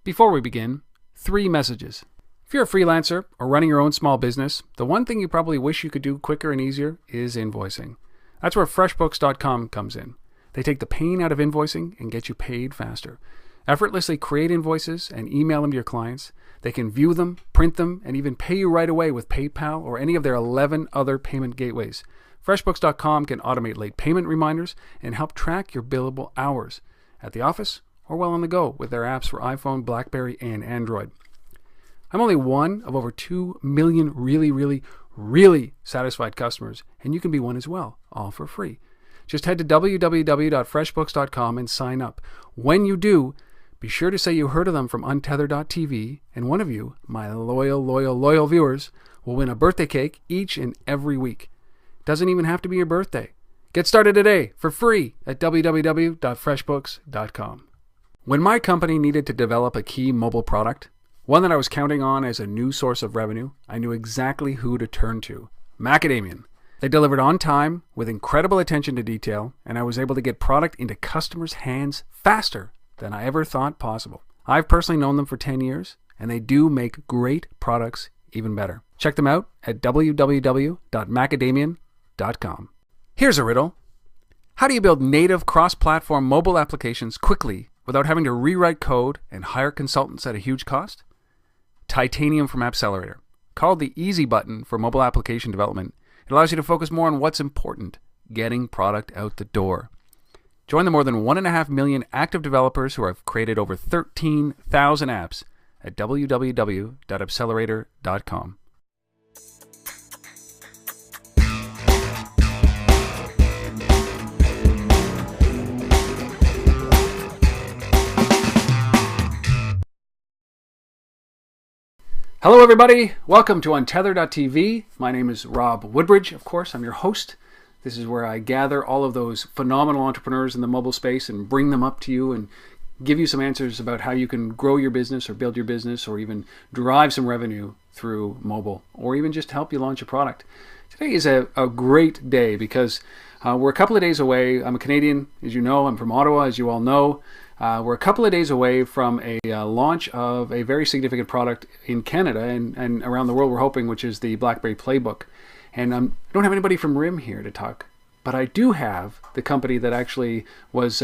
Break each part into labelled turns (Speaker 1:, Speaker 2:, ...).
Speaker 1: Before we begin, 3 messages. If you're a freelancer or running your own small business, the one thing you probably wish you could do quicker and easier is invoicing. That's where FreshBooks.com comes in. They take the pain out of invoicing and get you paid faster. Effortlessly create invoices and email them to your clients. They can view them, print them, and even pay you right away with PayPal or any of their 11 other payment gateways. FreshBooks.com can automate late payment reminders and help track your billable hours at the office or while on the go with their apps for iPhone, BlackBerry, and Android. I'm only one of over 2 million really satisfied customers, and you can be one as well, all for free. Just head to www.freshbooks.com and sign up. When you do, be sure to say you heard of them from untether.tv, and one of you, my loyal viewers, will win a birthday cake each and every week. Doesn't even have to be your birthday. Get started today for free at www.freshbooks.com. When my company needed to develop a key mobile product, one that I was counting on as a new source of revenue, I knew exactly who to turn to. Macadamian. They delivered on time with incredible attention to detail, and I was able to get product into customers' hands faster than I ever thought possible. I've personally known them for 10 years, and they do make great products even better. Check them out at www.macadamian.com. Here's a riddle. How do you build native cross-platform mobile applications quickly without having to rewrite code and hire consultants at a huge cost? Titanium from Appcelerator. Called the easy button for mobile application development, it allows you to focus more on what's important, getting product out the door. Join the more than 1.5 million active developers who have created over 13,000 apps at www.appcelerator.com. Hello everybody, welcome to untether.tv. My name is Rob Woodbridge, of course, I'm your host. This is where I gather all of those phenomenal entrepreneurs in the mobile space and bring them up to you and give you some answers about how you can grow your business or build your business or even drive some revenue through mobile or even just help you launch a product. Today is a great day because we're a couple of days away. I'm a Canadian, as you know. I'm from Ottawa, as you all know. We're a couple of days away from a launch of a very significant product in Canada and around the world, we're hoping, which is the BlackBerry PlayBook. And I don't have anybody from RIM here to talk, but I do have the company that actually was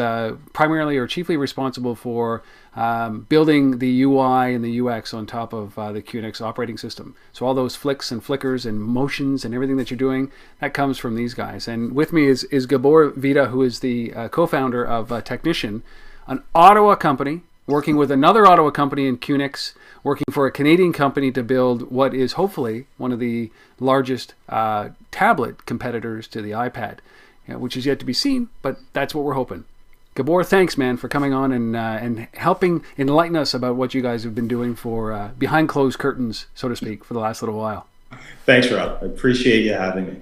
Speaker 1: primarily or chiefly responsible for building the UI and the UX on top of the QNX operating system. So all those flicks and flickers and motions and everything that you're doing, that comes from these guys. And with me is Gabor Vida, who is the co-founder of Teknision, an Ottawa company working with another Ottawa company in QNX, working for a Canadian company to build what is hopefully one of the largest tablet competitors to the iPad, which is yet to be seen, but that's what we're hoping. Gabor, thanks, man, for coming on and helping enlighten us about what you guys have been doing for behind closed curtains, so to speak, for the last little while.
Speaker 2: Thanks, Rob. I appreciate you having me.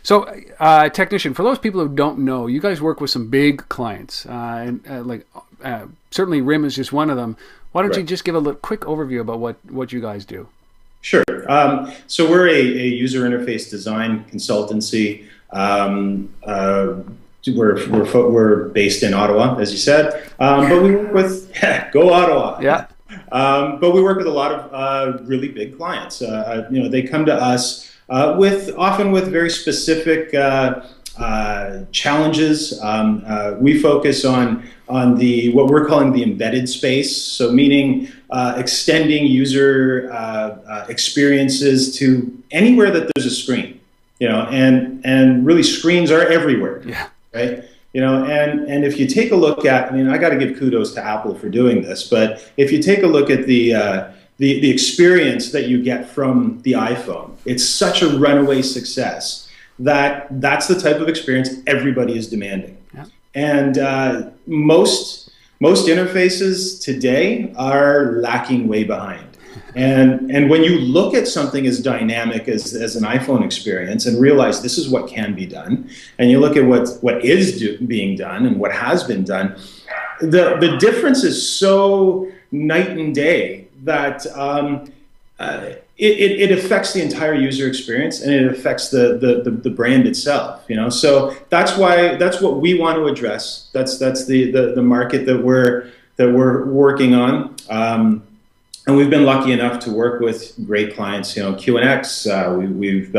Speaker 1: So, Teknision, for those people who don't know, you guys work with some big clients, certainly RIM is just one of them. Why don't you just give a quick overview about what you guys do?
Speaker 2: Sure. So we're a user interface design consultancy. We're based in Ottawa, as you said, but we work with go Ottawa.
Speaker 1: Yeah.
Speaker 2: But we work with a lot of really big clients. They come to us often with very specific challenges. We focus on what we're calling the embedded space, so meaning extending user experiences to anywhere that there's a screen, and really screens are everywhere.
Speaker 1: Yeah.
Speaker 2: Right. And if you take a look at, I got to give kudos to Apple for doing this, but if you take a look at the experience that you get from the iPhone, it's such a runaway success that's the type of experience everybody is demanding. Yeah. And most interfaces today are lacking way behind. And when you look at something as dynamic as an iPhone experience and realize this is what can be done, and you look at what is being done and what has been done, the difference is so night and day that it affects the entire user experience and it affects the brand itself. So that's what we want to address. That's the market that that we're working on. And we've been lucky enough to work with great clients, you know, QNX, we've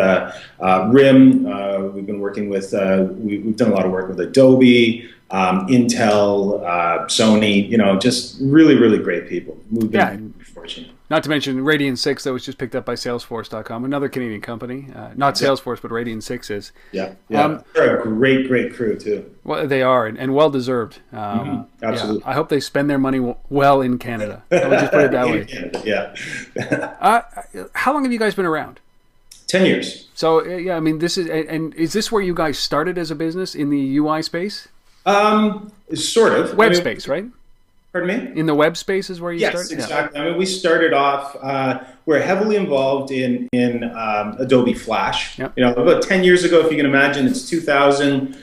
Speaker 2: RIM, we've been working with, we've done a lot of work with Adobe, Intel, Sony, you know, just really, really great people. We've been fortunate.
Speaker 1: Not to mention Radian 6 that was just picked up by Salesforce.com, another Canadian company. Not Salesforce, but Radian 6 is.
Speaker 2: Yeah, they're a great, great crew too.
Speaker 1: Well, they are, and well-deserved.
Speaker 2: Absolutely.
Speaker 1: Yeah, I hope they spend their money well in Canada. I would just put it that way.
Speaker 2: Yeah.
Speaker 1: How long have you guys been around?
Speaker 2: 10 years.
Speaker 1: So, yeah, I mean, this is, and is this where you guys started as a business, in the UI space?
Speaker 2: Sort of.
Speaker 1: Web space, right?
Speaker 2: Pardon me?
Speaker 1: In the web space is where you started?
Speaker 2: Yes, exactly. Yeah. I mean, we started off, we're heavily involved in Adobe Flash. Yep. You know, about 10 years ago, if you can imagine, it's 2000.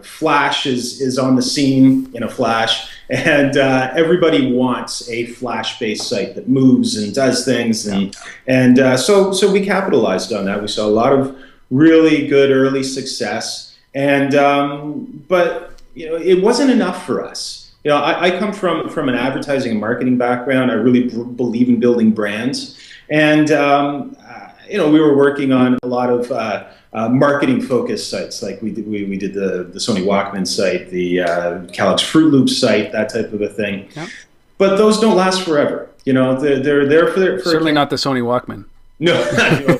Speaker 2: Flash is on the scene in a flash, and everybody wants a Flash-based site that moves and does things, and so we capitalized on that. We saw a lot of really good early success, and but you know, it wasn't enough for us. You know, I come from an advertising and marketing background. I really believe in building brands, and you know, we were working on a lot of marketing-focused sites, like we did the Sony Walkman site, the Kellogg's Fruit Loops site, that type of a thing. Yep. But those don't last forever. You know, they're there for
Speaker 1: certainly not the Sony Walkman.
Speaker 2: No,
Speaker 1: no.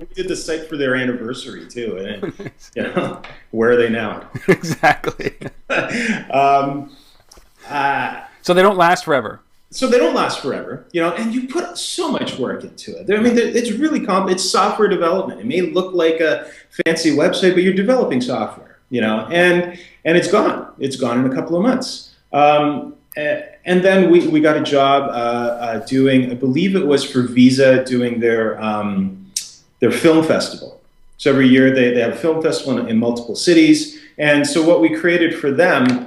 Speaker 2: We did the site for their anniversary too, and you know, where are they now?
Speaker 1: Exactly. So they don't last forever.
Speaker 2: So they don't last forever, you know, and you put so much work into it. I mean, it's really it's software development. It may look like a fancy website, but you're developing software, you know, and it's gone. It's gone in a couple of months. And then we got a job doing, I believe it was for Visa, doing their film festival. So every year they have a film festival in multiple cities. And so what we created for them,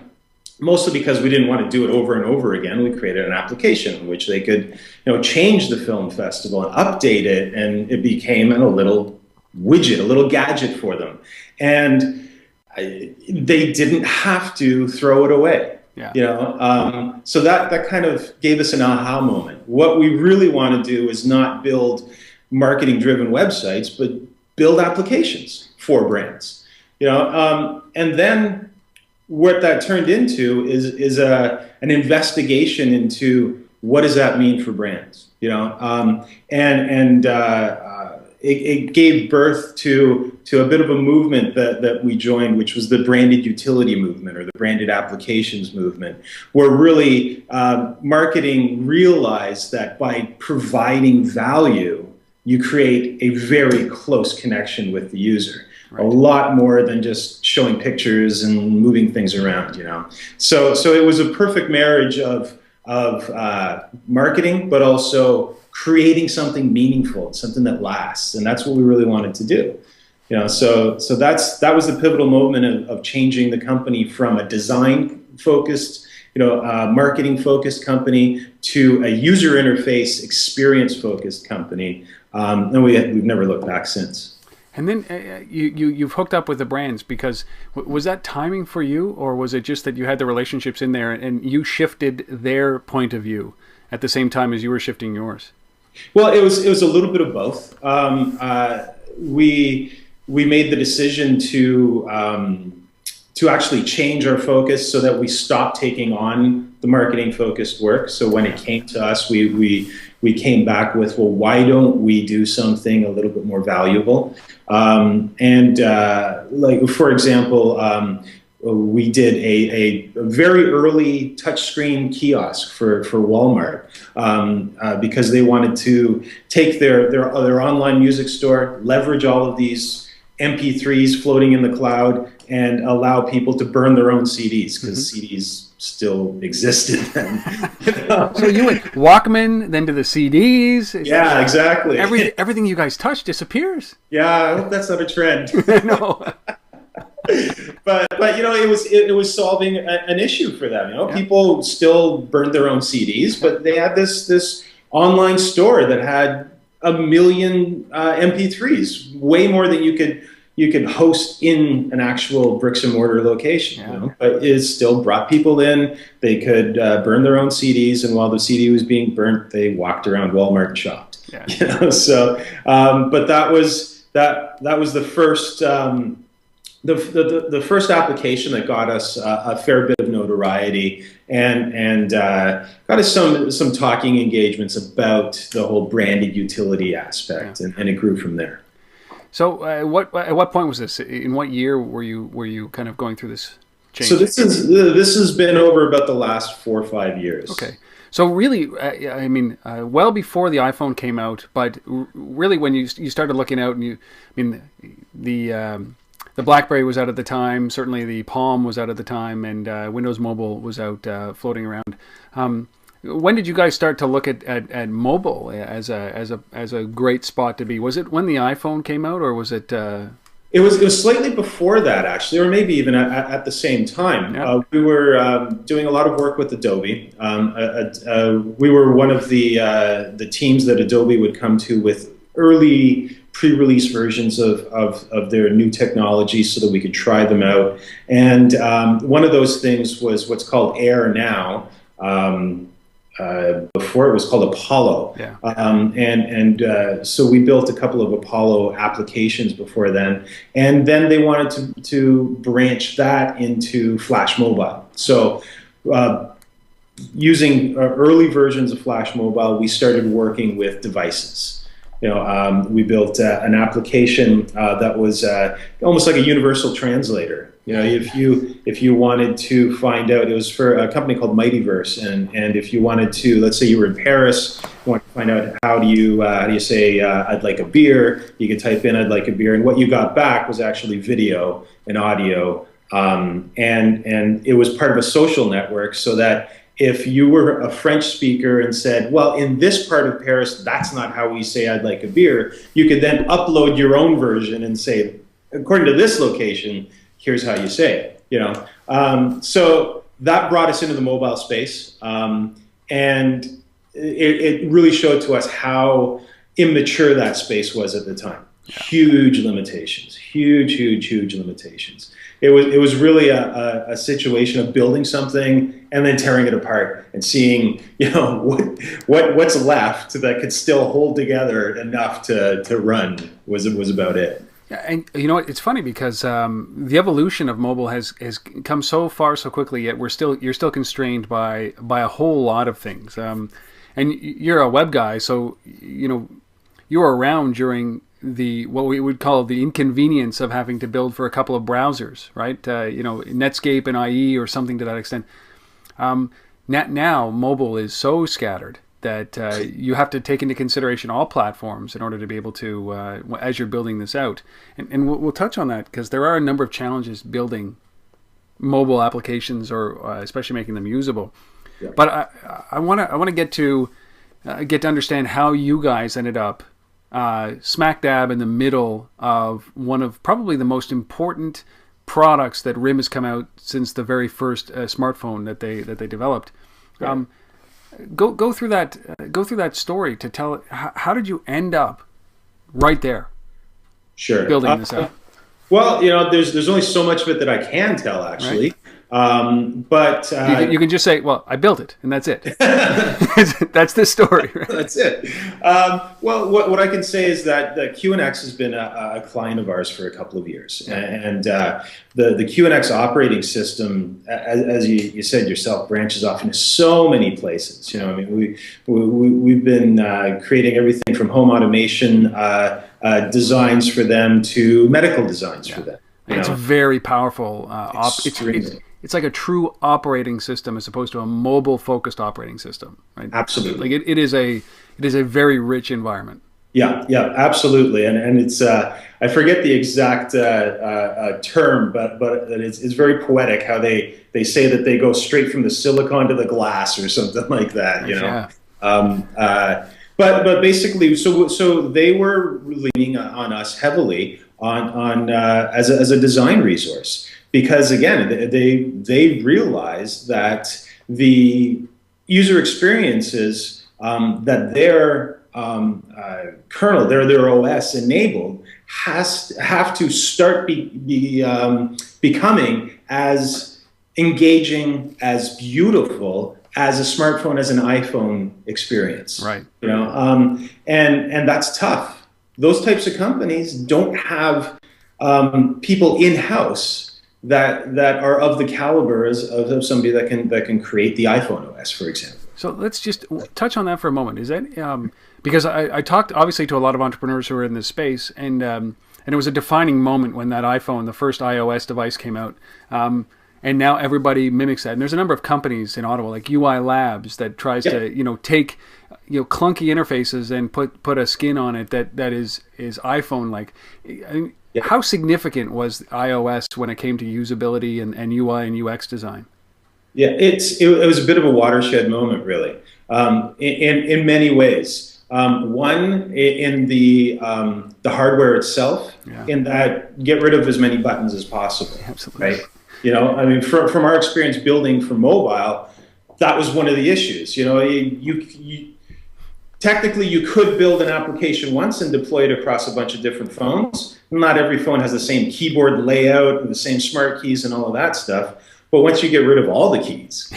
Speaker 2: mostly because we didn't want to do it over and over again, we created an application in which they could, you know, change the film festival and update it, and it became a little widget, a little gadget for them. And they didn't have to throw it away. Yeah. You know, so that kind of gave us an aha moment. What we really want to do is not build marketing-driven websites, but build applications for brands. You know, and then what that turned into is an investigation into what does that mean for brands. You know, it gave birth to a bit of a movement that we joined, which was the branded utility movement, or the branded applications movement, where really marketing realized that by providing value, you create a very close connection with the user. Right. A lot more than just showing pictures and moving things around, you know. So it was a perfect marriage of marketing, but also creating something meaningful, something that lasts, and that's what we really wanted to do. You know, so that was the pivotal moment of changing the company from a design-focused, you know, marketing-focused company to a user interface, experience-focused company, and we've never looked back since.
Speaker 1: And then you've hooked up with the brands, because was that timing for you, or was it just that you had the relationships in there and you shifted their point of view at the same time as you were shifting yours?
Speaker 2: Well, it was a little bit of both. We made the decision to actually change our focus so that we stopped taking on the marketing focused work. So when it came to us, we came back with, well, why don't we do something a little bit more valuable? Like, for example, we did a very early touchscreen kiosk for Walmart because they wanted to take their online music store, leverage all of these MP3s floating in the cloud, and allow people to burn their own CDs, because CDs still existed then.
Speaker 1: So you went Walkman, then to the CDs.
Speaker 2: Yeah, exactly.
Speaker 1: Everything you guys touch disappears.
Speaker 2: Yeah, I hope that's not a trend.
Speaker 1: No.
Speaker 2: But you know, it was solving an issue for them. You know, people still burned their own CDs, but they had this online store that had 1 million MP3s, way more than you could you could host in an actual bricks and mortar location,
Speaker 1: Yeah.
Speaker 2: you know, but it still brought people in. They could burn their own CDs, and while the CD was being burnt, they walked around Walmart and shopped.
Speaker 1: Yeah.
Speaker 2: You know, so, but that was the first. The first application that got us a fair bit of notoriety and got us some talking engagements about the whole branded utility aspect,
Speaker 1: Yeah.
Speaker 2: and it grew from there.
Speaker 1: So at what point was this? In what year were you kind of going through this change?
Speaker 2: So this has been over about the last 4 or 5 years.
Speaker 1: Okay. So really, I mean, well before the iPhone came out, but really when you started looking out, and the BlackBerry was out at the time. Certainly, the Palm was out at the time, and Windows Mobile was out floating around. When did you guys start to look at mobile as a great spot to be? Was it when the iPhone came out, or was it?
Speaker 2: It was slightly before that, actually, or maybe even at the same time.
Speaker 1: Yeah.
Speaker 2: We were doing a lot of work with Adobe. We were one of the teams that Adobe would come to with early pre-release versions of their new technology so that we could try them out. And one of those things was what's called Air now. Before it was called Apollo.
Speaker 1: Yeah.
Speaker 2: So we built a couple of Apollo applications before then. And then they wanted to branch that into Flash Mobile. So using early versions of Flash Mobile, we started working with devices. You know, we built an application that was almost like a universal translator. You know, if you wanted to find out, it was for a company called Mightyverse, and if you wanted to, let's say you were in Paris, you wanted to find out how do you say I'd like a beer, you could type in I'd like a beer, and what you got back was actually video and audio, and it was part of a social network, so that if you were a French speaker and said, well, in this part of Paris, that's not how we say I'd like a beer, you could then upload your own version and say, according to this location, here's how you say it, you know. So that brought us into the mobile space, and it really showed to us how immature that space was at the time. Huge limitations, huge limitations. It was really a situation of building something and then tearing it apart and seeing, you know, what's left that could still hold together enough to run was about it.
Speaker 1: And you know what? It's funny because the evolution of mobile has come so far so quickly. Yet you're still constrained by a whole lot of things. And you're a web guy, so you know you were around during what we would call the inconvenience of having to build for a couple of browsers, right? You know, Netscape and IE or something to that extent. Now mobile is so scattered that you have to take into consideration all platforms in order to be able to, as you're building this out. And we'll touch on that because there are a number of challenges building mobile applications, or especially making them usable. Yeah. But I want to get to understand how you guys ended up smack dab in the middle of one of probably the most important products that RIM has come out since the very first smartphone that they developed. Yeah. Go through that story to tell it. How did you end up right there?
Speaker 2: Sure.
Speaker 1: Building this out.
Speaker 2: Well, you know, there's only so much of it that I can tell, actually. Right. But
Speaker 1: you can just say, "Well, I built it," and that's it. That's the story. Right?
Speaker 2: That's it. Well, what I can say is that the QNX has been a client of ours for a couple of years, and the QNX operating system, as you said yourself, branches off into so many places. You know, I mean, we've been creating everything from home automation designs for them to medical designs for them.
Speaker 1: It's a very powerful. It's like a true operating system as opposed to a mobile-focused operating system, right?
Speaker 2: Absolutely.
Speaker 1: Like it is a very rich environment.
Speaker 2: Yeah, absolutely, and it's I forget the exact term, but it's very poetic how they say that they go straight from the silicon to the glass or something like that, you know. Yeah. But basically, so they were leaning on us heavily on as a design resource. Because again, they realize that the user experiences that they're kernel, their OS enabled, have to start becoming as engaging, as beautiful as a smartphone, as an iPhone experience.
Speaker 1: Right.
Speaker 2: You know, and that's tough. Those types of companies don't have people in-house that are of the caliber of somebody that can create the iPhone OS, for example.
Speaker 1: So let's just touch on that for a moment. Is that because I talked obviously to a lot of entrepreneurs who are in this space, and it was a defining moment when that iPhone, the first iOS device, came out, and now everybody mimics that. And there's a number of companies in Ottawa, like UI Labs, that tries to take clunky interfaces and put a skin on it that is iPhone like. I mean, how significant was iOS when it came to usability and UI and UX design?
Speaker 2: Yeah, it was a bit of a watershed moment, really, in many ways. One, in the hardware itself, in that get rid of as many buttons as possible.
Speaker 1: Absolutely.
Speaker 2: Right? You know, I mean, from our experience building for mobile, that was one of the issues. You know, you technically you could build an application once and deploy it across a bunch of different phones. Not every phone has the same keyboard layout and the same smart keys and all of that stuff. But once you get rid of all the keys,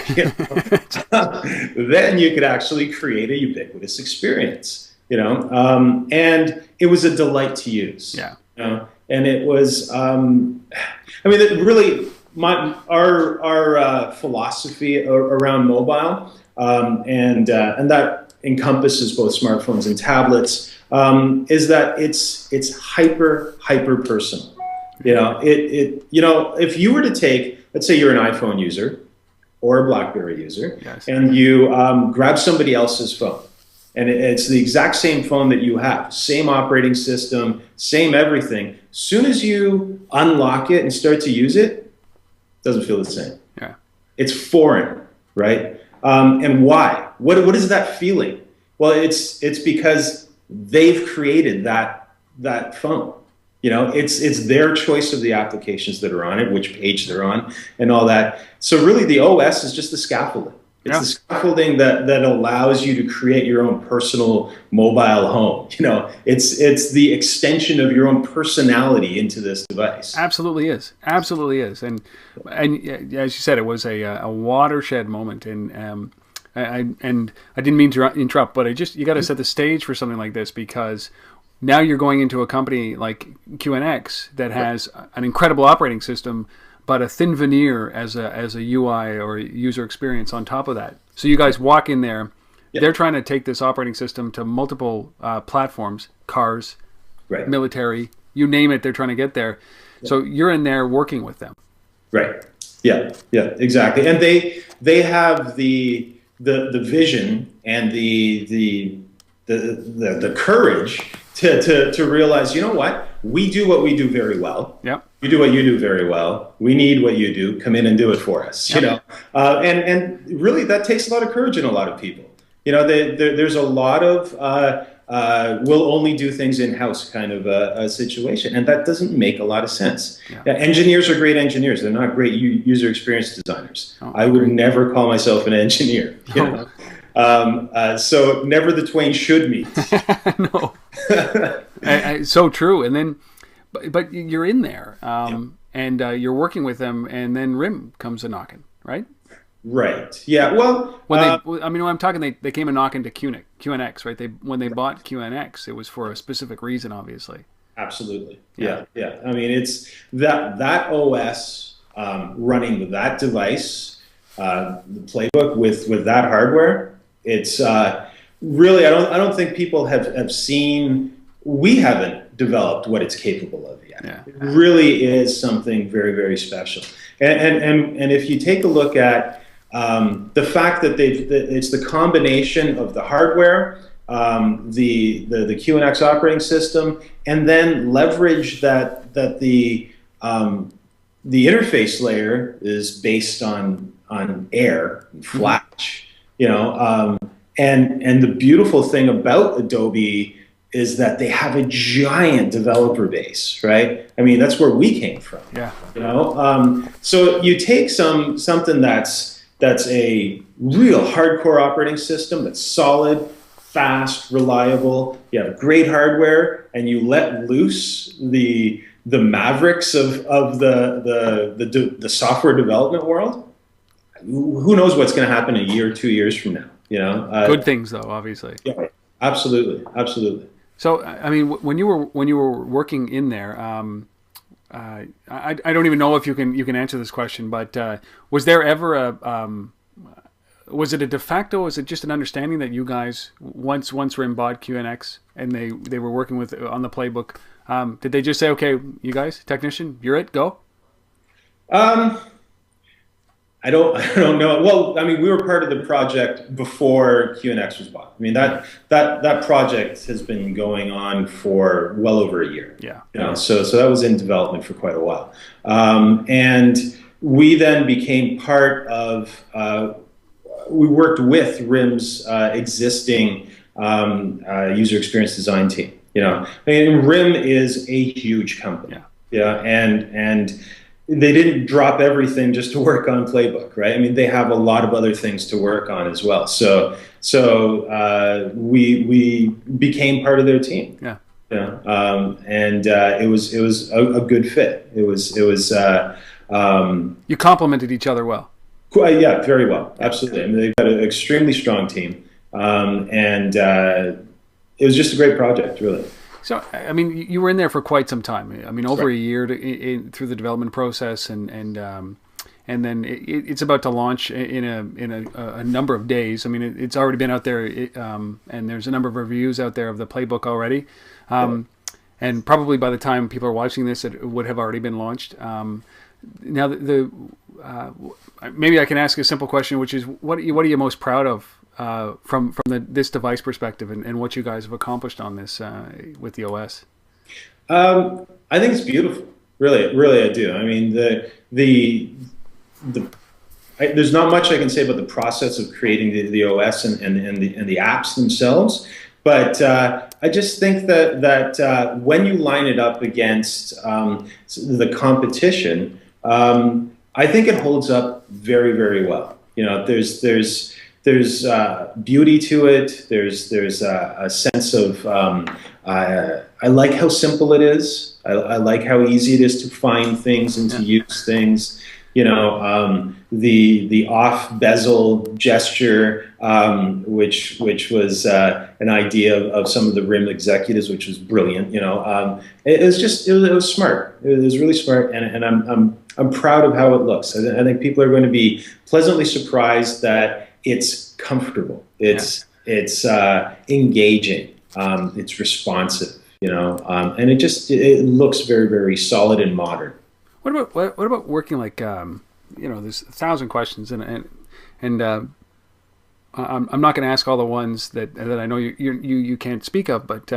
Speaker 2: then you could actually create a ubiquitous experience, and it was a delight to use.
Speaker 1: Yeah.
Speaker 2: And it was, I mean, really, our philosophy around mobile, and that encompasses both smartphones and tablets, is that it's hyper personal. If you were to take, let's say you're an iPhone user or a BlackBerry user,
Speaker 1: yes,
Speaker 2: and you grab somebody else's phone, and it's the exact same phone that you have, same operating system, same everything. As soon as you unlock it and start to use it, it doesn't feel the same.
Speaker 1: Yeah. It's
Speaker 2: foreign, right? And why? What is that feeling? Well, it's because they've created that phone. It's their choice of the applications that are on it, which page they're on, and all that. So really, the OS is just the scaffolding. It's the scaffolding that allows you to create your own personal mobile home. It's the extension of your own personality into this device.
Speaker 1: Absolutely is. Absolutely is. And as you said, it was a watershed moment. And I didn't mean to interrupt, but you got to set the stage for something like this, because now you're going into a company like QNX that has an incredible operating system, but a thin veneer as a UI or user experience on top of that. So you guys walk in there, they're trying to take this operating system to multiple platforms, cars, military, you name it, they're trying to get there. So you're in there working with them. Right.
Speaker 2: Yeah, exactly. And they have the vision and the courage to realize, you know what, we do what we do very well.
Speaker 1: Yeah.
Speaker 2: You do what you do very well. We need what you do. Come in and do it for us. And really, that takes a lot of courage in a lot of people. There's a lot of we'll only do things in-house kind of a situation, and that doesn't make a lot of sense. Engineers are great engineers. They're not great user experience designers. I would never call myself an engineer. So never the twain should meet.
Speaker 1: No. So true. And then, but you're in there, and you're working with them, and then RIM comes a knocking, right?
Speaker 2: Right. Yeah. Well,
Speaker 1: when I'm talking, they came a knocking to QNX, right? When they bought QNX, it was for a specific reason, obviously.
Speaker 2: Absolutely. Yeah. I mean, it's that OS running with that device, the playbook with that hardware. It's really, I don't think people have seen. We haven't developed what it's capable of yet.
Speaker 1: Yeah.
Speaker 2: It really is something very, very special. And if you take a look at the fact that it's the combination of the hardware, the QNX operating system, and then leverage that the interface layer is based on Air and Flash, and the beautiful thing about Adobe is that they have a giant developer base, right? I mean, that's where we came from.
Speaker 1: Yeah.
Speaker 2: So you take something that's a real hardcore operating system that's solid, fast, reliable. You have great hardware, and you let loose the mavericks of the software development world. Who knows what's going to happen a year or 2 years from now? You know,
Speaker 1: good things though, obviously.
Speaker 2: Yeah, absolutely, absolutely.
Speaker 1: So, I mean, when you were working in there, I don't even know if you can answer this question, but was there ever was it a de facto? Was it just an understanding that you guys once RIM bought QNX and they were working with on the playbook? Did they just say, okay, you guys, Teknision, you're it, go?
Speaker 2: I don't know. Well, I mean, we were part of the project before QNX was bought. I mean, that project has been going on for well over a year.
Speaker 1: Yeah.
Speaker 2: You know, so that was in development for quite a while, and we then became part of. We worked with RIM's existing user experience design team. You know, I mean, RIM is a huge company. Yeah, and they didn't drop everything just to work on Playbook, right? I mean, they have a lot of other things to work on as well. So we became part of their team.
Speaker 1: Yeah.
Speaker 2: And it was a good fit. It was
Speaker 1: you complemented each other well.
Speaker 2: Yeah, very well. Absolutely. I mean, they've got an extremely strong team, and it was just a great project, really.
Speaker 1: So, I mean, you were in there for quite some time. I mean, over a year through the development process, and then it's about to launch in a number of days. I mean, it's already been out there, and there's a number of reviews out there of the playbook already. And probably by the time people are watching this, it would have already been launched. Now, maybe I can ask a simple question, which is, what are you most proud of from this device perspective, and what you guys have accomplished on this with the OS?
Speaker 2: I think it's beautiful. Really, I do. I mean, there's not much I can say about the process of creating the OS and the apps themselves, but I just think that when you line it up against the competition, I think it holds up very, very well. You know, there's beauty to it. There's a sense of I like how simple it is. I like how easy it is to find things and to use things. You know, the off bezel gesture, which was an idea of some of the RIM executives, which was brilliant. You know, it was smart. It was really smart, and I'm proud of how it looks. I think people are going to be pleasantly surprised that it's comfortable. It's engaging. It's responsive. You know, and it looks very, very solid and modern.
Speaker 1: What about working like you know? There's 1,000 questions, and I'm not going to ask all the ones that I know you can't speak of. But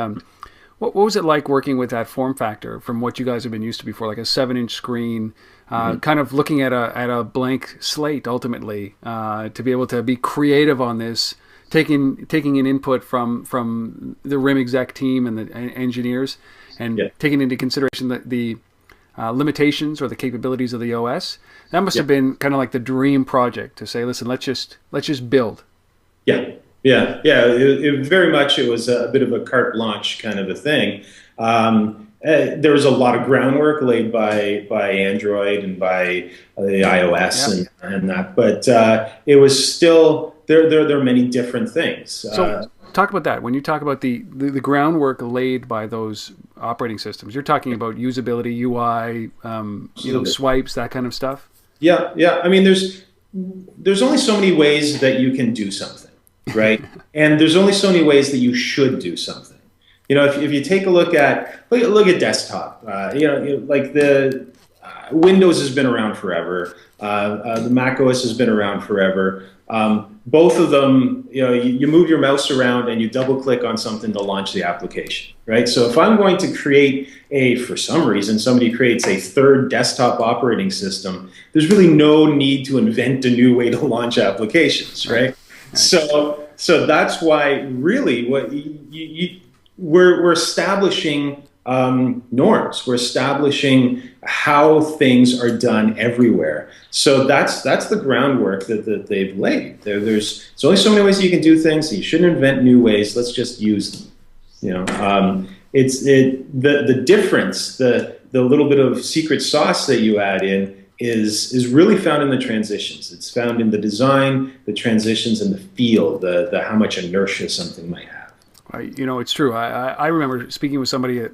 Speaker 1: what was it like working with that form factor from what you guys have been used to before, like a 7-inch screen, kind of looking at a blank slate ultimately, to be able to be creative on this, taking an input from the RIM exec team and the engineers, and taking into consideration the limitations or the capabilities of the OS. That must have been kind of like the dream project to say, listen, let's just build. It
Speaker 2: very much, it was a bit of a carte blanche kind of a thing. There was a lot of groundwork laid by Android and by the iOS and that, but it was still there are many different things.
Speaker 1: So talk about that. When you talk about the groundwork laid by those operating systems, you're talking about usability, UI, you know, swipes, that kind of stuff.
Speaker 2: Yeah. I mean, there's only so many ways that you can do something, right? And there's only so many ways that you should do something. You know, if you take a look at desktop, you know, like the Windows has been around forever. The Mac OS has been around forever. Both of them, you know, you move your mouse around and you double click on something to launch the application, right? So if I'm going to create for some reason, somebody creates a third desktop operating system, there's really no need to invent a new way to launch applications, right? So that's why really what we're establishing norms. We're establishing how things are done everywhere. So that's the groundwork that they've laid. There's only so many ways you can do things. So you shouldn't invent new ways. Let's just use them. The difference, the little bit of secret sauce that you add in is really found in the transitions. It's found in the design, the transitions, and the feel, the how much inertia something might have.
Speaker 1: It's true. I remember speaking with somebody at,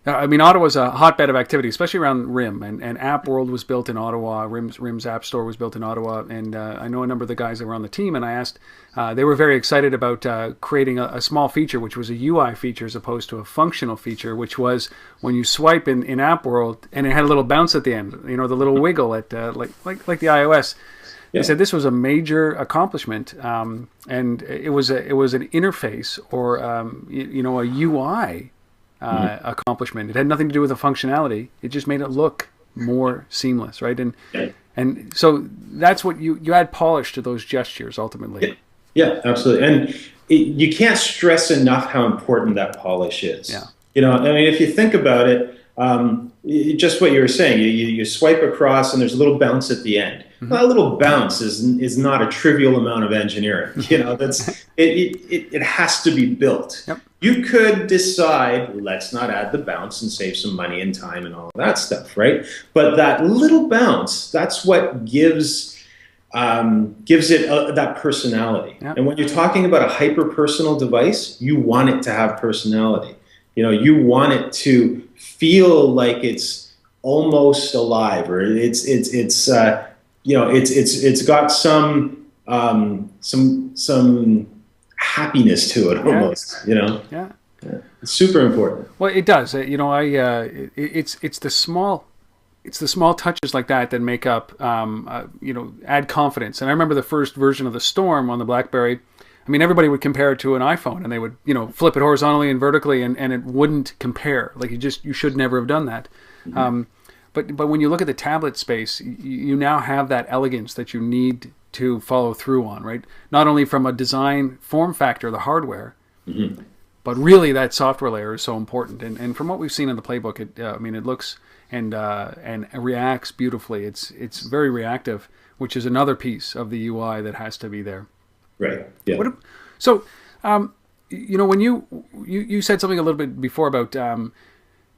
Speaker 1: Ottawa's a hotbed of activity, especially around RIM, and App World was built in Ottawa. RIM's App Store was built in Ottawa, and I know a number of the guys that were on the team, and I asked, they were very excited about creating a small feature, which was a UI feature as opposed to a functional feature, which was when you swipe in App World, and it had a little bounce at the end, the little wiggle at like the iOS. They said this was a major accomplishment, and it was an interface or a UI accomplishment. It had nothing to do with the functionality. It just made it look more seamless, right? And so that's what you add polish to those gestures ultimately.
Speaker 2: Yeah, absolutely. And you can't stress enough how important that polish is.
Speaker 1: Yeah.
Speaker 2: If you think about it, just what you were saying, you swipe across and there's a little bounce at the end. Mm-hmm. Well, a little bounce is not a trivial amount of engineering. It has to be built. Yep. You could decide, let's not add the bounce and save some money and time and all of that stuff, right? But that little bounce, that's what gives it that personality. Yep. And when you're talking about a hyper-personal device, you want it to have personality. You want it to feel like it's almost alive, or it's got some happiness to it almost.
Speaker 1: Yeah.
Speaker 2: It's super important.
Speaker 1: Well, it does. It's the small touches like that make up add confidence. And I remember the first version of the Storm on the BlackBerry. Everybody would compare it to an iPhone, and they would, flip it horizontally and vertically, and it wouldn't compare. Like you should never have done that. Mm-hmm. But when you look at the tablet space, you now have that elegance that you need to follow through on, right? Not only from a design form factor, the hardware, mm-hmm. but really that software layer is so important. And from what we've seen in the playbook, it looks and reacts beautifully. It's very reactive, which is another piece of the UI that has to be there.
Speaker 2: Right. Yeah.
Speaker 1: So, when you said something a little bit before about,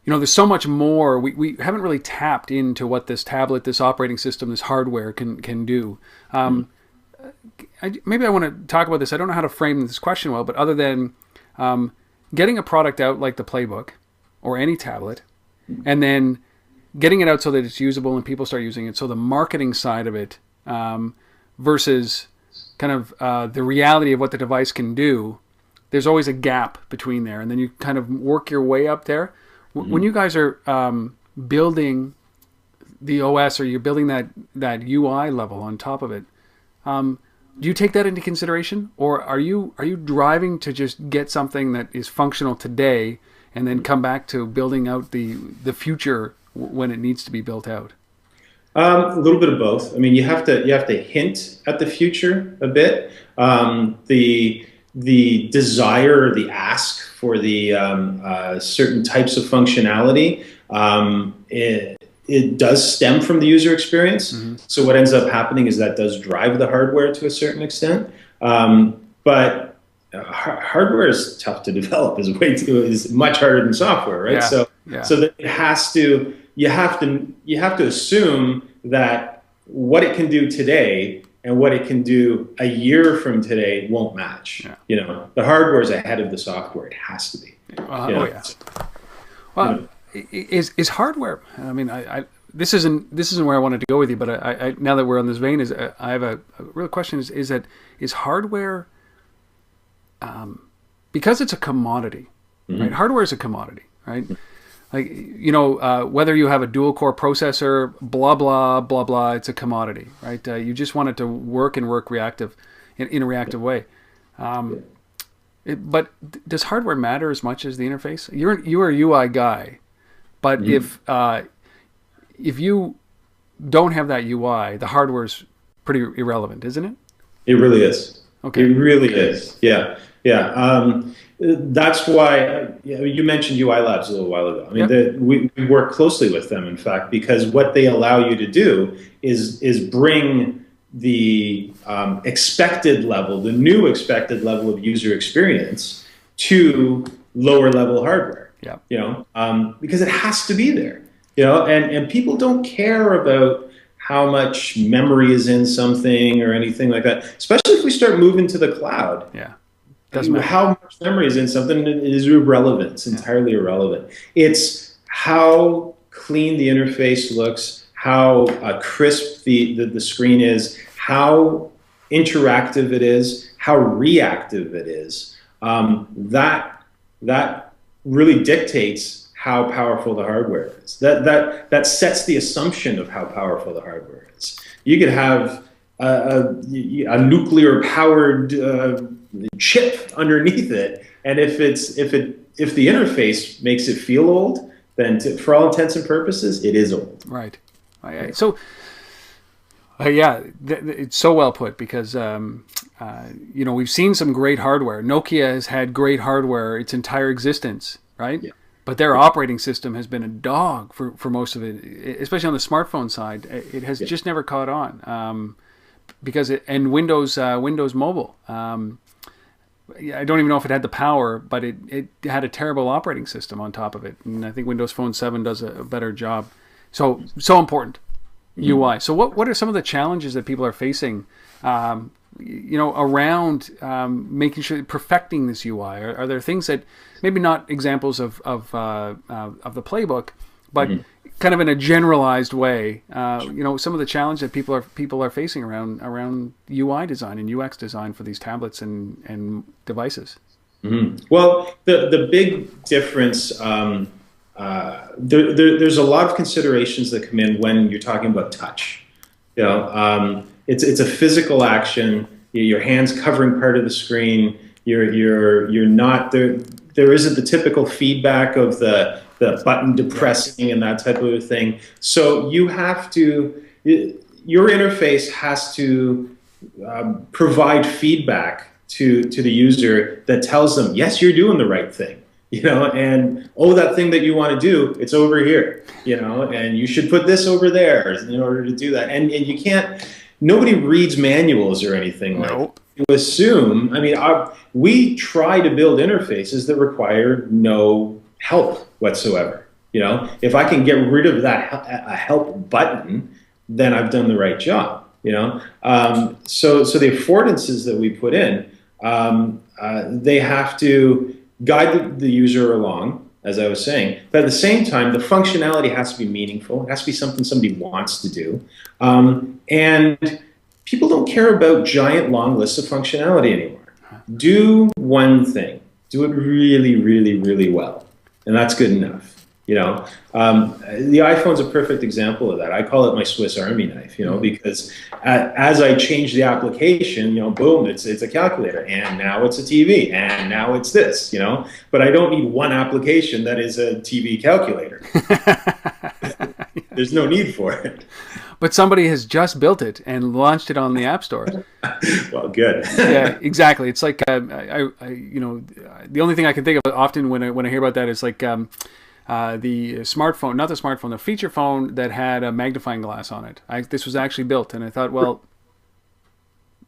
Speaker 1: there's so much more. We haven't really tapped into what this tablet, this operating system, this hardware can do. Maybe I want to talk about this. I don't know how to frame this question well, but other than getting a product out like the PlayBook or any tablet, and then getting it out so that it's usable and people start using it. So the marketing side of it versus kind of the reality of what the device can do, there's always a gap between there, and then you kind of work your way up there. Mm-hmm. When you guys are building the OS, or you're building that UI level on top of it, do you take that into consideration, or are you driving to just get something that is functional today and then come back to building out the future when it needs to be built out?
Speaker 2: A little bit of both. You have to hint at the future a bit. The desire or the ask for the certain types of functionality, it does stem from the user experience. Mm-hmm. So what ends up happening is that does drive the hardware to a certain extent. But hardware is tough to develop. Is much harder than software, right?
Speaker 1: Yeah.
Speaker 2: So that it has to. You have to assume that what it can do today and what it can do a year from today won't match. Yeah. The hardware is ahead of the software. It has to be.
Speaker 1: Well, is hardware? This isn't where I wanted to go with you, but I now that we're on this vein, I have a real question: is hardware, because it's a commodity, mm-hmm. right? Hardware is a commodity, right? Like, whether you have a dual core processor, blah, blah, blah, blah, it's a commodity, right? You just want it to work in a reactive way. But does hardware matter as much as the interface? You're a UI guy, but mm-hmm. if you don't have that UI, the hardware is pretty irrelevant, isn't it?
Speaker 2: It really is.
Speaker 1: Okay.
Speaker 2: It really is. Yeah. Yeah. That's why you mentioned UI Labs a little while ago. I mean,
Speaker 1: Yep.
Speaker 2: we work closely with them, in fact, because what they allow you to do is bring the expected level, the new expected level of user experience to lower level hardware.
Speaker 1: Yep.
Speaker 2: Because it has to be there. And people don't care about how much memory is in something or anything like that, especially if we start moving to the cloud.
Speaker 1: Yeah. Doesn't matter.
Speaker 2: How much memory is in something is irrelevant. It's entirely irrelevant. It's how clean the interface looks, how crisp the screen is, how interactive it is, how reactive it is. That really dictates how powerful the hardware is. That sets the assumption of how powerful the hardware is. You could have a nuclear powered chip underneath it, and if the interface makes it feel old, then for all intents and purposes, it is old.
Speaker 1: Right. So, yeah, it's so well put, because we've seen some great hardware. Nokia has had great hardware its entire existence, right? Yeah. But their operating system has been a dog for most of it, especially on the smartphone side. It has just never caught on, because Windows Mobile. I don't even know if it had the power, but it had a terrible operating system on top of it. And I think Windows Phone 7 does a better job. So important, UI. So what are some of the challenges that people are facing, around making sure, perfecting this UI? Are there things that, maybe not examples of the playbook, but kind of in a generalized way, some of the challenge that people are facing around UI design and UX design for these tablets and devices?
Speaker 2: Well, the big difference, there's a lot of considerations that come in when you're talking about touch. It's a physical action. Your hand's covering part of the screen. You're not there. There isn't the typical feedback of the button depressing and that type of a thing. So your interface has to provide feedback to the user that tells them, yes, you're doing the right thing, and that thing that you want to do, it's over here, and you should put this over there in order to do that. And you can't, nobody reads manuals or anything like that. You assume, we try to build interfaces that require no help whatsoever. If I can get rid of that help button, then I've done the right job. So the affordances that we put in, they have to guide the user along, as I was saying. But at the same time, the functionality has to be meaningful. It has to be something somebody wants to do. And people don't care about giant long lists of functionality anymore. Do one thing. Do it really, really, really well. And that's good enough. The iPhone's a perfect example of that. I call it my Swiss Army knife, because as I change the application, boom, it's a calculator, and now it's a TV, and now it's this, But I don't need one application that is a TV calculator. There's no need for it.
Speaker 1: But somebody has just built it and launched it on the App Store.
Speaker 2: Well, good.
Speaker 1: Yeah, exactly. It's like the only thing I can think of often when I hear about that is like the smartphone, not the smartphone, the feature phone that had a magnifying glass on it. This was actually built, and I thought, well,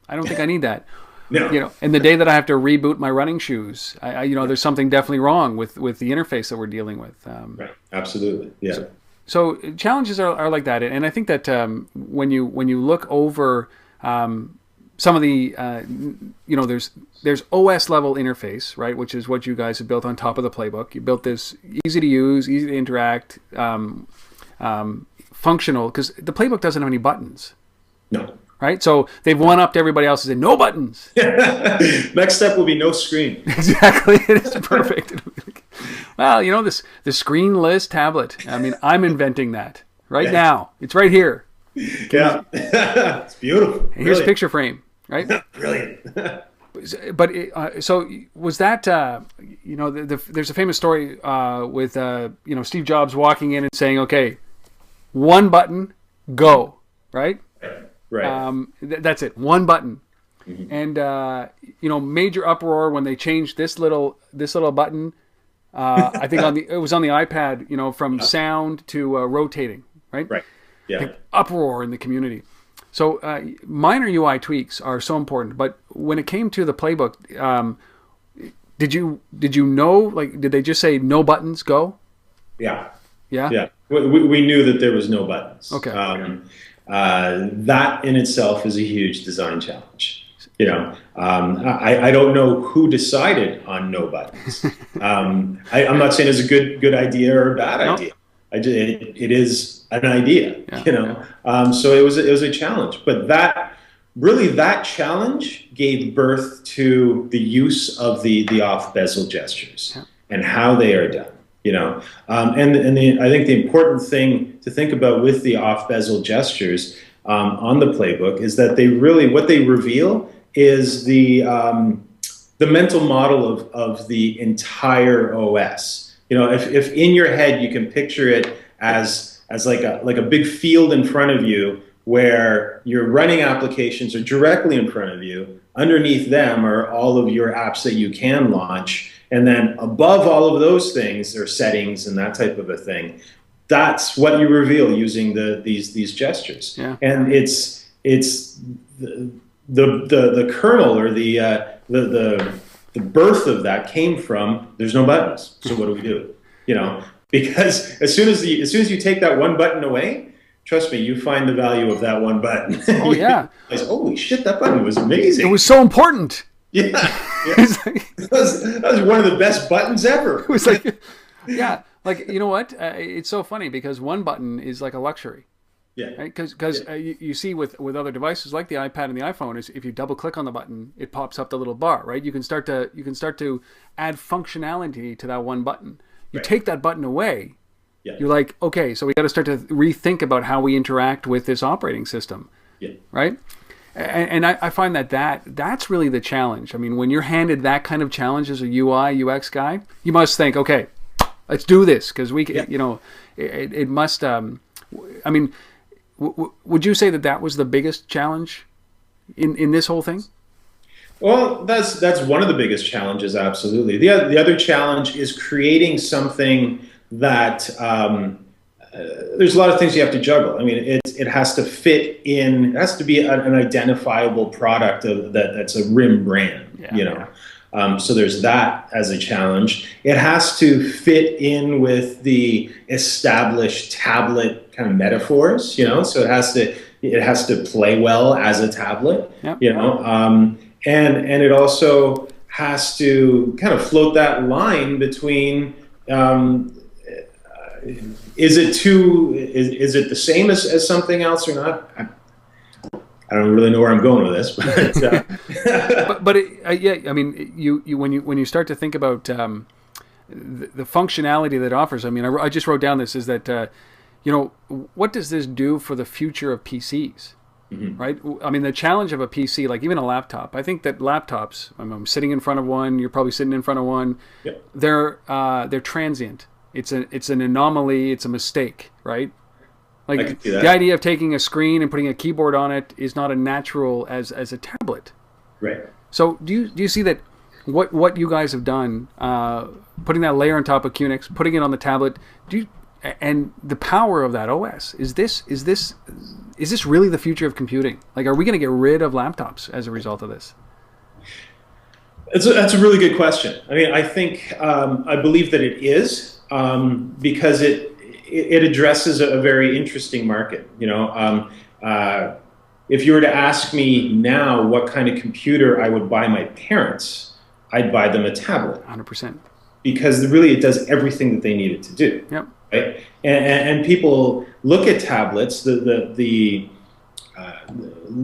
Speaker 1: I don't think I need that.
Speaker 2: No.
Speaker 1: And the day that I have to reboot my running shoes, there's something definitely wrong with the interface that we're dealing with.
Speaker 2: Right. Absolutely. Yeah.
Speaker 1: So challenges are like that, and I think that when you look over some of the there's OS level interface, right, which is what you guys have built on top of the playbook. You built this easy to use, easy to interact, functional, because the playbook doesn't have any buttons.
Speaker 2: No.
Speaker 1: Right, so they've one-upped everybody else and said no buttons.
Speaker 2: Next step will be no screen.
Speaker 1: Exactly, it is perfect. Well, the screenless tablet. I'm inventing that now. It's right here.
Speaker 2: Yeah, it's beautiful.
Speaker 1: And here's a picture frame, right?
Speaker 2: Brilliant.
Speaker 1: But so was that? There's a famous story with Steve Jobs walking in and saying, "Okay, one button, go," right?
Speaker 2: Right.
Speaker 1: That's it. One button. And you know, major uproar when they changed this little button. I think it was on the iPad. You know, from sound to rotating, right?
Speaker 2: Right. Yeah.
Speaker 1: Like, uproar in the community. So minor UI tweaks are so important. But when it came to the playbook, did you know, like, did they just say no buttons, go?
Speaker 2: Yeah.
Speaker 1: Yeah.
Speaker 2: Yeah. We knew that there was no buttons.
Speaker 1: Okay.
Speaker 2: That in itself is a huge design challenge. You know, I don't know who decided on no buttons. I'm not saying it's a good idea or a bad idea. It is an idea. Yeah. You know, so it was a challenge. But that challenge gave birth to the use of the off bezel gestures and how they are done. You know, I think the important thing to think about with the off bezel gestures on the playbook is that what they reveal is the mental model of the entire OS. You know, if in your head you can picture it as like a big field in front of you where your running applications are directly in front of you, underneath them are all of your apps that you can launch, and then above all of those things are settings and that type of a thing. That's what you reveal using these gestures. Yeah. And it's the kernel or the birth of that came from there's no buttons. So what do we do? You know, because as soon as you take that one button away, trust me, you find the value of that one button.
Speaker 1: Oh yeah.
Speaker 2: Holy shit, that button was amazing.
Speaker 1: It was so important.
Speaker 2: Yeah. That was one of the best buttons ever.
Speaker 1: It was like, yeah, like, you know what? It's so funny because one button is like a luxury.
Speaker 2: Yeah.
Speaker 1: Right? Because you see with other devices like the iPad and the iPhone, is if you double click on the button, it pops up the little bar, right? You can start to add functionality to that one button. You take that button away, you're like, okay, so we got to start to rethink about how we interact with this operating system. Yeah. Right? And I find that's really the challenge. I mean, when you're handed that kind of challenge as a UI, UX guy, you must think, okay, let's do this because we can, you know, it must, I mean, would you say that was the biggest challenge in this whole thing?
Speaker 2: Well, that's one of the biggest challenges, absolutely. The other challenge is creating something that there's a lot of things you have to juggle. I mean, it has to fit in. It has to be an identifiable product that's a RIM brand. Yeah, you know. So there's that as a challenge. It has to fit in with the established tablet kind of metaphors, you know. So it has to play well as a tablet, you know. And it also has to kind of float that line between is it the same as something else or not? I don't really know where I'm going with this,
Speaker 1: but yeah, I mean, you when you start to think about the functionality that it offers, I mean, I just wrote down this is that you know, what does this do for the future of PCs? Mm-hmm. Right? I mean, the challenge of a PC, like even a laptop, I think that laptops, I'm sitting in front of one, you're probably sitting in front of one, they're transient. It's an anomaly, it's a mistake, right? Like the idea of taking a screen and putting a keyboard on it is not as natural as a tablet.
Speaker 2: Right.
Speaker 1: So do you see that what you guys have done, putting that layer on top of QNX, putting it on the tablet, and the power of that OS, is this really the future of computing? Like, are we going to get rid of laptops as a result of this?
Speaker 2: That's a really good question. I mean, I think I believe that it is because it addresses a very interesting market. You know, if you were to ask me now what kind of computer I would buy my parents, I'd buy them a tablet.
Speaker 1: 100%. Because
Speaker 2: really, it does everything that they need it to do.
Speaker 1: Yep.
Speaker 2: Right? And people look at tablets. The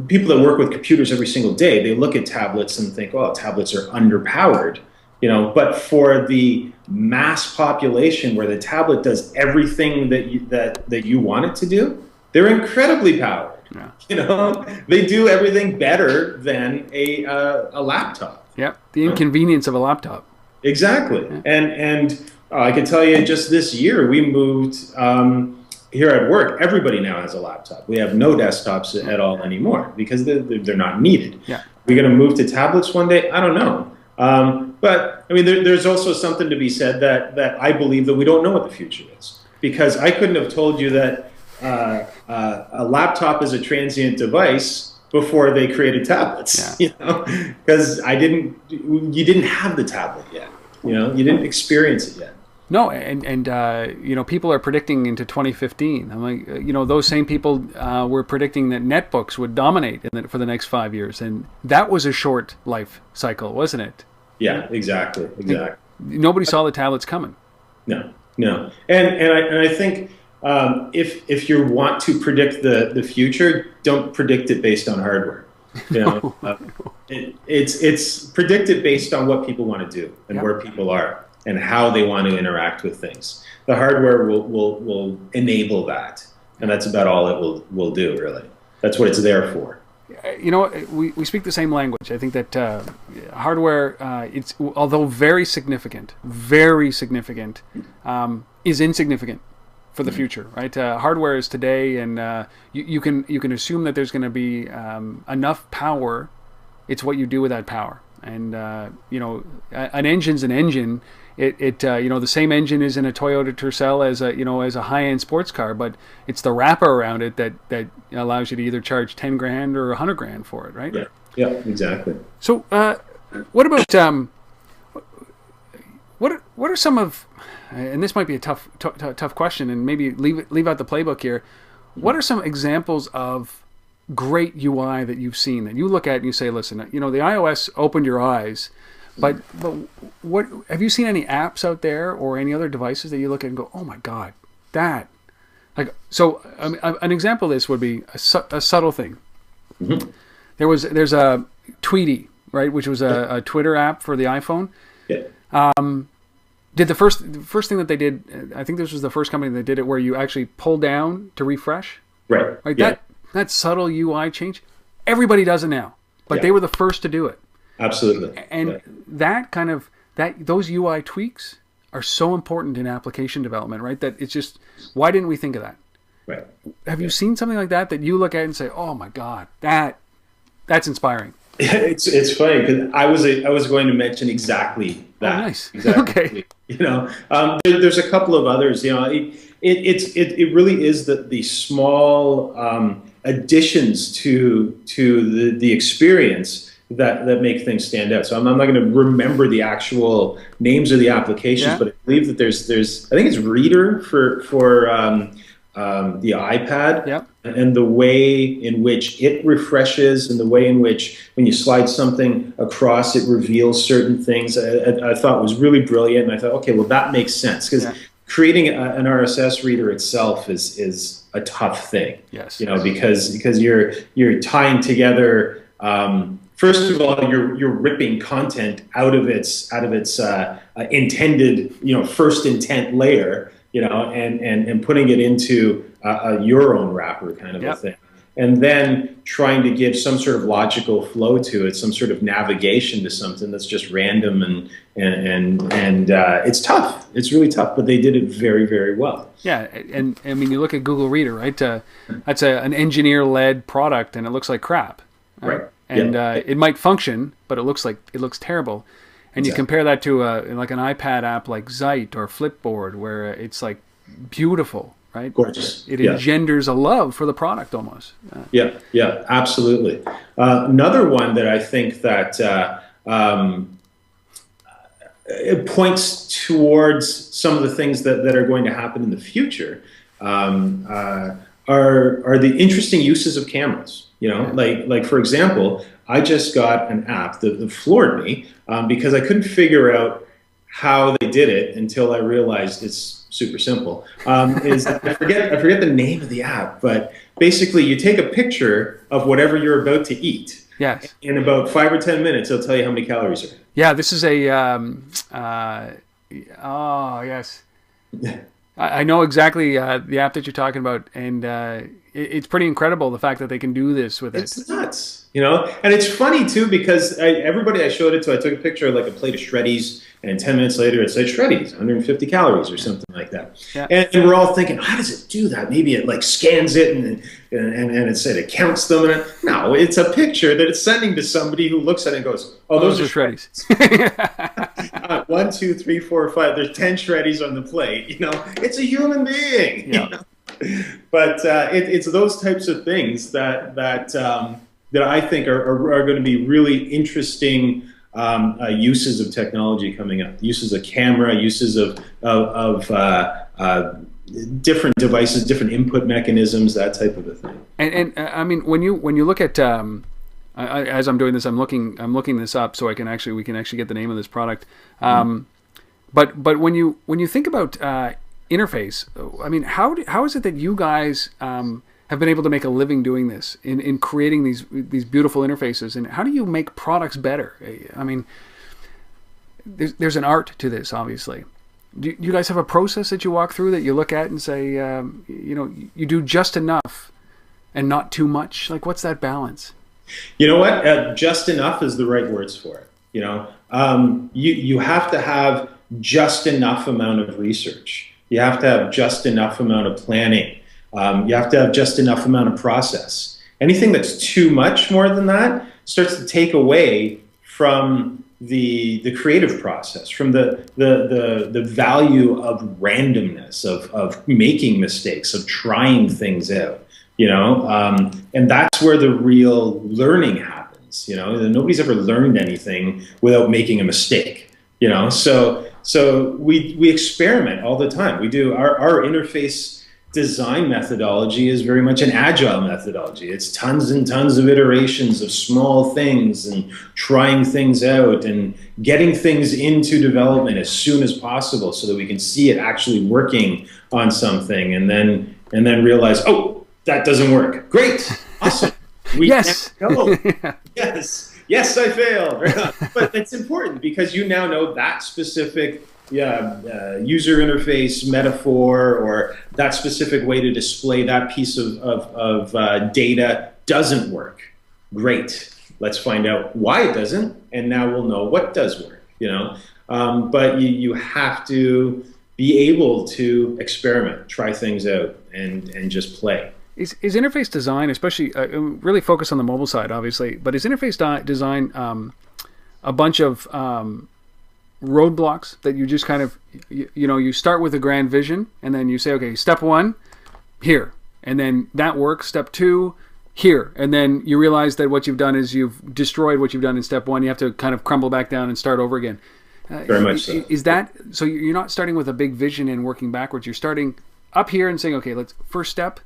Speaker 2: people that work with computers every single day, they look at tablets and think, "Oh, tablets are underpowered." You know, but for the mass population, where the tablet does everything that you want it to do, they're incredibly powered. Yeah. You know, they do everything better than a laptop.
Speaker 1: Yep. The inconvenience of a laptop.
Speaker 2: Exactly. Yeah. And I can tell you, just this year, we moved here at work. Everybody now has a laptop. We have no desktops at all anymore because they're not needed.
Speaker 1: Yeah.
Speaker 2: we going to move to tablets one day? I don't know. But I mean, there's also something to be said that I believe that we don't know what the future is, because I couldn't have told you that a laptop is a transient device before they created tablets.
Speaker 1: Yeah.
Speaker 2: You know, because you didn't have the tablet yet. You know, you didn't experience it yet.
Speaker 1: No, and you know, people are predicting into 2015. I'm like, you know, those same people were predicting that netbooks would dominate for the next 5 years, and that was a short life cycle, wasn't it?
Speaker 2: Yeah, exactly.
Speaker 1: Nobody saw the tablets coming.
Speaker 2: No, and I think if you want to predict the future, don't predict it based on hardware. You know, it's predicted based on what people want to do and where people are and how they want to interact with things. The hardware will enable that, and that's about all it will do, really. That's what it's there for.
Speaker 1: You know, we speak the same language. I think that hardware, it's although very significant, is insignificant for the future, right? Hardware is today, and you can assume that there's going to be enough power. It's what you do with that power, and you know, an engine's an engine. It you know, the same engine is in a Toyota Tercel as a high-end sports car, but it's the wrapper around it that allows you to either charge 10 grand or 100 grand for it, right?
Speaker 2: Yeah, exactly.
Speaker 1: So what about what are some of, and this might be a tough question, and maybe leave out the playbook here. What are some examples of great UI that you've seen that you look at and you say, listen, you know, the iOS opened your eyes. But what have you seen any apps out there or any other devices that you look at and go, oh my God, that, like, so an example of this would be a subtle thing. Mm-hmm. There's a Tweety, right, which was a Twitter app for the iPhone.
Speaker 2: Yeah.
Speaker 1: Did the first thing that they did, I think this was the first company that did it, where you actually pull down to refresh.
Speaker 2: Right.
Speaker 1: Like
Speaker 2: yeah.
Speaker 1: that subtle UI change. Everybody does it now, but they were the first to do it.
Speaker 2: Absolutely.
Speaker 1: And those UI tweaks are so important in application development, right? That it's just, why didn't we think of that?
Speaker 2: Right.
Speaker 1: Have you seen something like that you look at and say, oh my God, that's inspiring?
Speaker 2: It's funny because I was going to mention exactly that.
Speaker 1: Oh, nice.
Speaker 2: Exactly.
Speaker 1: Okay.
Speaker 2: You know, there's a couple of others. You know, it really is the small additions to the experience that make things stand out. So I'm not going to remember the actual names of the applications, but I believe that there's I think it's Reader for the iPad, and the way in which it refreshes, and the way in which when you slide something across, it reveals certain things. I thought was really brilliant, and I thought, okay, well that makes sense, because creating an RSS reader itself is a tough thing.
Speaker 1: Yes.
Speaker 2: You know, because you're tying together. First of all, you're ripping content out of its intended, you know, first intent layer, you know, and putting it into your own wrapper kind of a thing, and then trying to give some sort of logical flow to it, some sort of navigation to something that's just random, and it's tough. It's really tough, but they did it very, very well.
Speaker 1: Yeah, and I mean, you look at Google Reader, right? That's an engineer-led product, and it looks like crap,
Speaker 2: right?
Speaker 1: And it might function, but it looks terrible. And you compare that to like an iPad app like Zeit or Flipboard, where it's like beautiful, right?
Speaker 2: Gorgeous.
Speaker 1: It engenders a love for the product almost.
Speaker 2: Yeah, absolutely. Another one that I think that it points towards some of the things that are going to happen in the future are the interesting uses of cameras. You know, like for example, I just got an app that floored me because I couldn't figure out how they did it until I realized it's super simple. I forget the name of the app, but basically you take a picture of whatever you're about to eat.
Speaker 1: Yes.
Speaker 2: In about 5 or 10 minutes, it'll tell you how many calories are in it.
Speaker 1: Yeah, this is a oh yes. I know exactly the app that you're talking about, and it's pretty incredible the fact that they can do this with it.
Speaker 2: It's nuts, you know? And it's funny too, because everybody I showed it to, I took a picture of like a plate of Shreddies, and 10 minutes later it said Shreddies, 150 calories or something like that. Yeah. And we're all thinking, how does it do that? Maybe it like scans it and it said it counts them. And no, it's a picture that it's sending to somebody who looks at it and goes, oh, those are Shreddies. 1, 2, 3, 4, 5. There's 10 Shreddies on the plate. You know, it's a human being. Yeah. You know? But it's those types of things that I think are going to be really interesting uses of technology coming up. Uses of camera, uses of different devices, different input mechanisms, that type of a thing. And
Speaker 1: I mean, when you look at as I'm doing this, I'm looking this up so we can actually get the name of this product. But when you think about interface, I mean, how is it that you guys have been able to make a living doing this, in creating these beautiful interfaces, and how do you make products better? I mean, there's an art to this, obviously. Do you guys have a process that you walk through that you look at and say, you know, you do just enough and not too much? Like, what's that balance?
Speaker 2: You know what? Just enough is the right words for it. You know, you have to have just enough amount of research. You have to have just enough amount of planning. You have to have just enough amount of process. Anything that's too much more than that starts to take away from the creative process, from the value of randomness, of making mistakes, of trying things out. You know, and that's where the real learning happens. You know, nobody's ever learned anything without making a mistake. You know, so we experiment all the time. We do our interface design methodology is very much an agile methodology. It's tons and tons of iterations of small things and trying things out and getting things into development as soon as possible so that we can see it actually working on something, and then realize, oh, that doesn't work. Great, awesome. We
Speaker 1: yes.
Speaker 2: Go. Yes, I failed. But it's important because you now know that specific user interface metaphor, or that specific way to display that piece of data doesn't work. Great. Let's find out why it doesn't, and now we'll know what does work. You know, but you have to be able to experiment, try things out, and just play.
Speaker 1: Is interface design, especially really focused on the mobile side, obviously, but is interface design a bunch of roadblocks that you just kind of, you start with a grand vision, and then you say, okay, step 1, here, and then that works. Step 2, here, and then you realize that what you've done is you've destroyed what you've done in step 1. You have to kind of crumble back down and start over again.
Speaker 2: Very much so.
Speaker 1: Is that so? You're not starting with a big vision and working backwards. You're starting up here and saying, okay, first step.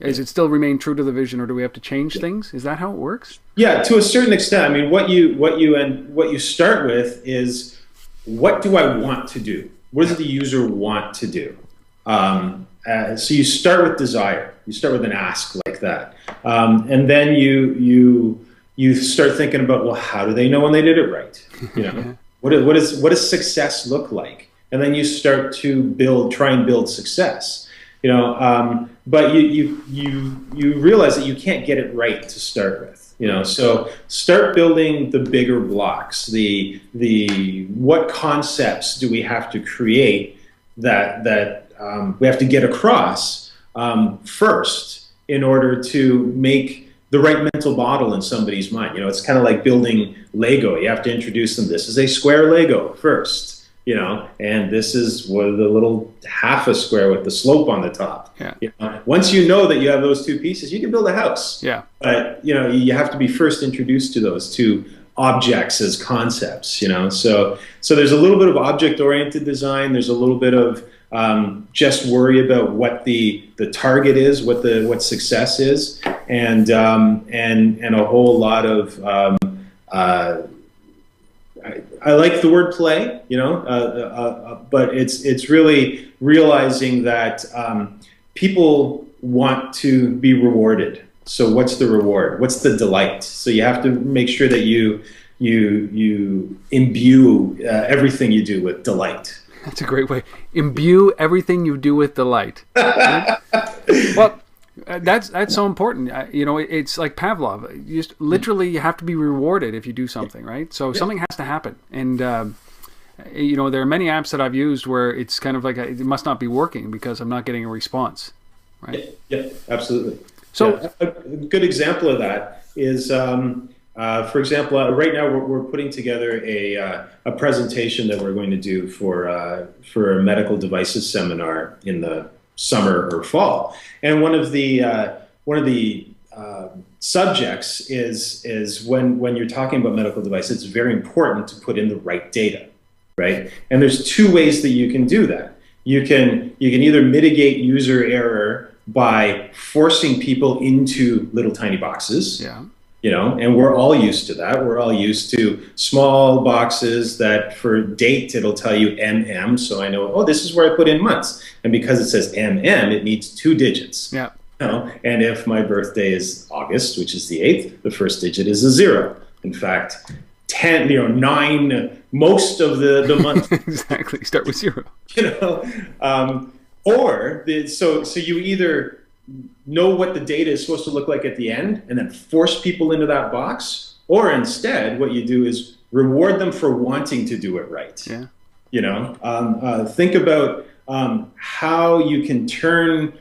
Speaker 1: Is it still remain true to the vision, or do we have to change things? Is that how it works?
Speaker 2: Yeah, to a certain extent. I mean, what you start with is, what do I want to do? What does the user want to do? So you start with desire. You start with an ask like that, and then you start thinking about, well, how do they know when they did it right? You know, what does success look like? And then you start to try and build success. You know, but you realize that you can't get it right to start with. You know, so start building the bigger blocks. What concepts do we have to create that we have to get across first in order to make the right mental model in somebody's mind. You know, it's kind of like building Lego. You have to introduce them. This is a square Lego first. You know, and this is the little half a square with the slope on the top.
Speaker 1: Yeah.
Speaker 2: You know, once you know that you have those two pieces, you can build a house.
Speaker 1: Yeah.
Speaker 2: But you know, you have to be first introduced to those two objects as concepts. You know, so there's a little bit of object-oriented design. There's a little bit of just worry about what the target is, what success is, and a whole lot of I like the word play, you know, but it's really realizing that people want to be rewarded. So what's the reward? What's the delight? So you have to make sure that you imbue everything you do with delight.
Speaker 1: That's a great way. Imbue everything you do with delight. Well, That's so important. You know, it's like Pavlov. You just literally you have to be rewarded if you do something, right? So something has to happen. And you know, there are many apps that I've used where it's kind of like it must not be working because I'm not getting a response, right?
Speaker 2: Yeah, absolutely.
Speaker 1: So
Speaker 2: a good example of that is, for example, right now we're putting together a presentation that we're going to do for a medical devices seminar in the summer or fall, and one of the subjects is when you're talking about medical devices, it's very important to put in the right data, right? And there's two ways that you can do that. You can either mitigate user error by forcing people into little tiny boxes.
Speaker 1: yeah.
Speaker 2: You know, and we're all used to that. We're all used to small boxes that for date, it'll tell you MM. So I know, oh, this is where I put in months. And because it says MM, it needs 2 digits.
Speaker 1: Yeah.
Speaker 2: You know? And if my birthday is August, which is the 8th, the first digit is a 0. In fact, 10, 9, most of the month.
Speaker 1: Exactly. Start with 0.
Speaker 2: You know, so you either know what the data is supposed to look like at the end and then force people into that box, or instead what you do is reward them for wanting to do it right.
Speaker 1: Yeah.
Speaker 2: You know, think about how you can turn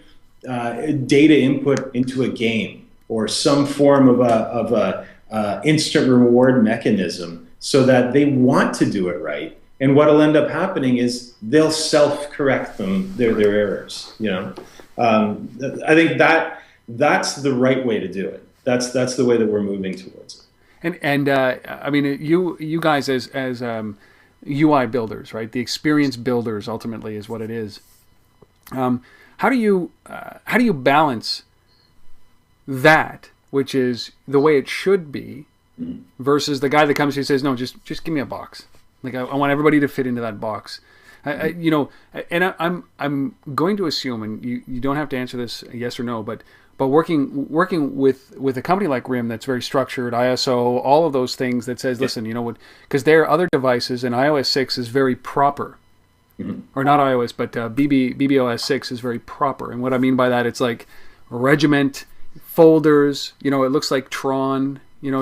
Speaker 2: data input into a game or some form of a instant reward mechanism so that they want to do it right. And what'll end up happening is they'll self-correct their errors. You know. I think that's the right way to do it. That's the way that we're moving towards it.
Speaker 1: And I mean, you guys as UI builders, right? The experience builders ultimately is what it is. How do you balance that, which is the way it should be, versus the guy that comes here and says, no, just give me a box. Like I want everybody to fit into that box. You know, and I'm going to assume, and you don't have to answer this yes or no, but working with a company like RIM that's very structured, ISO, all of those things that says, listen, you know what, because there are other devices, and iOS 6 is very proper, or not iOS, but BBOS 6 is very proper, and what I mean by that, it's like regiment folders. You know, it looks like Tron. You know,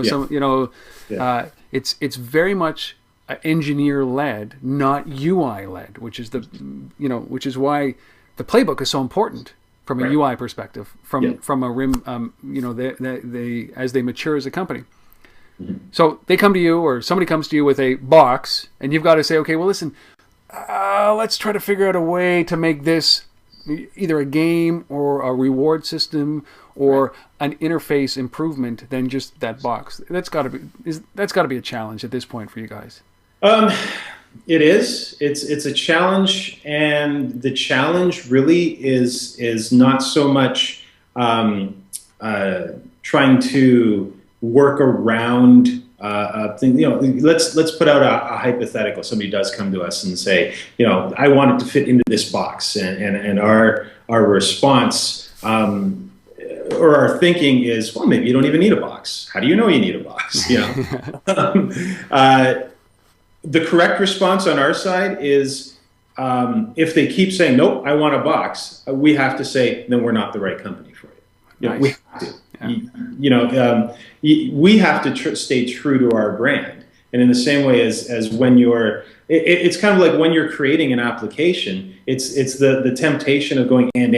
Speaker 1: it's very much engineer led, not UI led, which is which is why the playbook is so important from a UI perspective, from a RIM, you know, they as they mature as a company. So they come to you, or somebody comes to you with a box, and you've got to say, okay, well, listen, let's try to figure out a way to make this either a game or a reward system or an interface improvement than just that box. That's got to be a challenge at this point for you guys.
Speaker 2: It is. It's a challenge, and the challenge really is not so much trying to work around thing. You know, let's put out a hypothetical. Somebody does come to us and say, you know, I want it to fit into this box, and our response or our thinking is, well, maybe you don't even need a box. How do you know you need a box? You know. The correct response on our side is if they keep saying, nope, I want a box, we have to say, then we're not the right company for you. You know, we have to. Yeah. We have to stay true to our brand. And in the same way as when you're, it's kind of like when you're creating an application, it's the temptation of going and,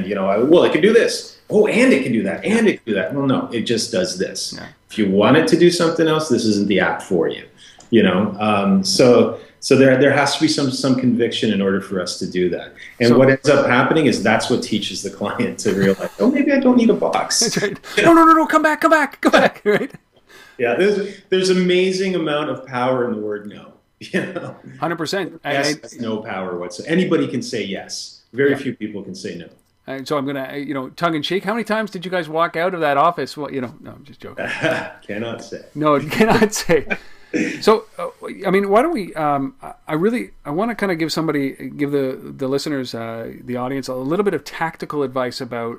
Speaker 2: you know, well, it can do this. Oh, and it can do that, and it can do that. Well, no, it just does this. Yeah. If you want it to do something else, this isn't the app for you. You know, so there has to be some conviction in order for us to do that. And what ends up happening is that's what teaches the client to realize, oh, maybe I don't need a box.
Speaker 1: That's right. No, come back, right?
Speaker 2: Yeah, there's amazing amount of power in the word no. You know,
Speaker 1: 100%.
Speaker 2: Yes has no power whatsoever. Anybody can say yes. Very few people can say no.
Speaker 1: And so I'm gonna, you know, tongue in cheek. How many times did you guys walk out of that office? Well, you know, no, I'm just joking.
Speaker 2: Cannot say.
Speaker 1: No, cannot say. So, I mean, why don't we? I want to kind of give the listeners, the audience, a little bit of tactical advice about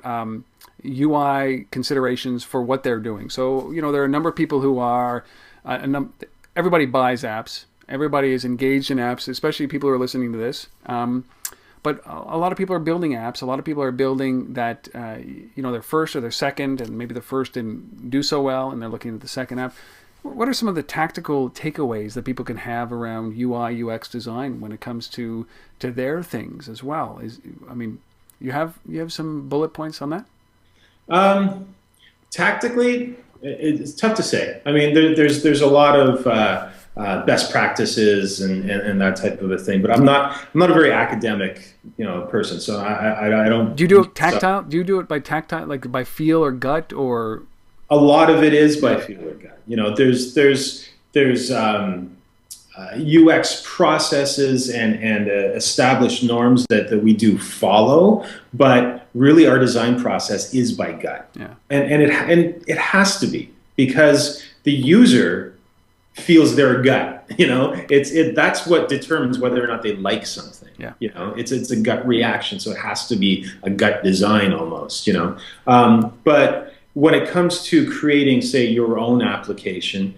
Speaker 1: UI considerations for what they're doing. So, you know, there are a number of people who are, everybody buys apps. Everybody is engaged in apps, especially people who are listening to this. But a lot of people are building apps. A lot of people are building that, their first or their second, and maybe the first didn't do so well, and they're looking at the second app. What are some of the tactical takeaways that people can have around UI, UX design when it comes to their things as well? You have some bullet points on that?
Speaker 2: Tactically, it's tough to say. I mean, there's a lot of best practices and that type of a thing. But I'm not a very academic person, so I don't.
Speaker 1: Do you do it tactile? Do you do it by tactile, like by feel or gut, or?
Speaker 2: A lot of it is by feel or gut. There's UX processes and established norms that we do follow, but really our design process is by gut.
Speaker 1: Yeah.
Speaker 2: And it has to be, because the user feels their gut. That's what determines whether or not they like something.
Speaker 1: Yeah.
Speaker 2: It's a gut reaction, so it has to be a gut design almost. But when it comes to creating, say, your own application,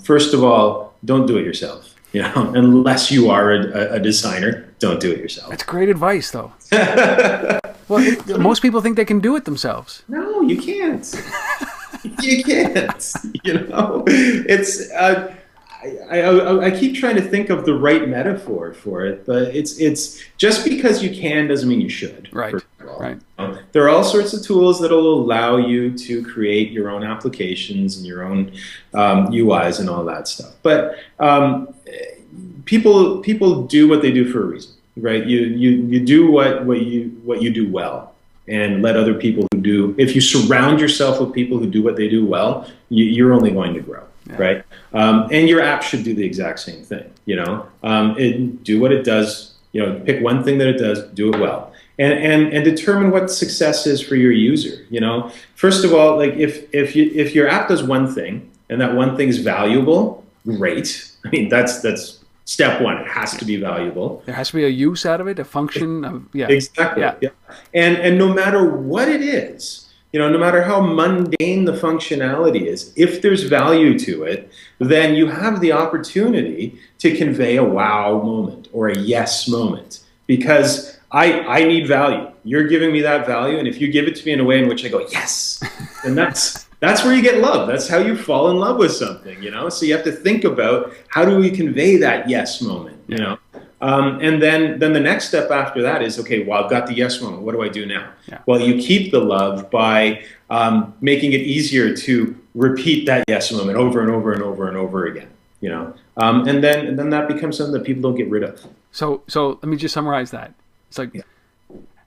Speaker 2: first of all, don't do it yourself. Unless you are a designer, don't do it yourself.
Speaker 1: That's great advice, though. Well, most people think they can do it themselves.
Speaker 2: No, you can't. You can't. It's. I keep trying to think of the right metaphor for it, but it's just because you can doesn't mean you should.
Speaker 1: Right. Right.
Speaker 2: There are all sorts of tools that will allow you to create your own applications and your own UIs and all that stuff. But people do what they do for a reason, right? You do what you do well, and let other people who do. If you surround yourself with people who do what they do well, you're only going to grow. Yeah. Right, and your app should do the exact same thing. Do what it does. Pick one thing that it does, do it well, and determine what success is for your user. First of all, like if your app does one thing and that one thing is valuable, great. I mean, that's step one. It has to be valuable.
Speaker 1: There has to be a use out of it, a function of
Speaker 2: Exactly. Yeah. And no matter what it is. No matter how mundane the functionality is, if there's value to it, then you have the opportunity to convey a wow moment or a yes moment, because I need value. You're giving me that value, and if you give it to me in a way in which I go, yes, then that's where you get love. That's how you fall in love with something, So you have to think about, how do we convey that yes moment, And then the next step after that is, okay, well, I've got the yes moment. What do I do now?
Speaker 1: Yeah.
Speaker 2: Well, you keep the love by making it easier to repeat that yes moment over and over and over and over again. And then that becomes something that people don't get rid of.
Speaker 1: So let me just summarize that. It's like,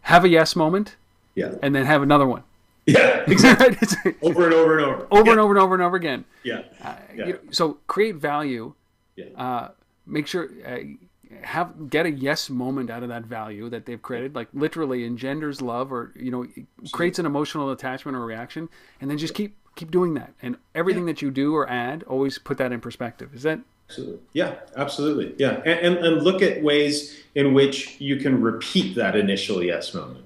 Speaker 1: have a yes moment, and then have another one.
Speaker 2: Yeah, exactly. Over and over and over.
Speaker 1: Over and over and over and over again.
Speaker 2: Yeah.
Speaker 1: So create value.
Speaker 2: Yeah.
Speaker 1: Make sure. Get a yes moment out of that value that they've created, like literally engenders love, or creates an emotional attachment or reaction, and then just keep doing that, and everything that you do or add, always put that in perspective. Is that?
Speaker 2: Absolutely. Yeah, absolutely. Yeah, and look at ways in which you can repeat that initial yes moment.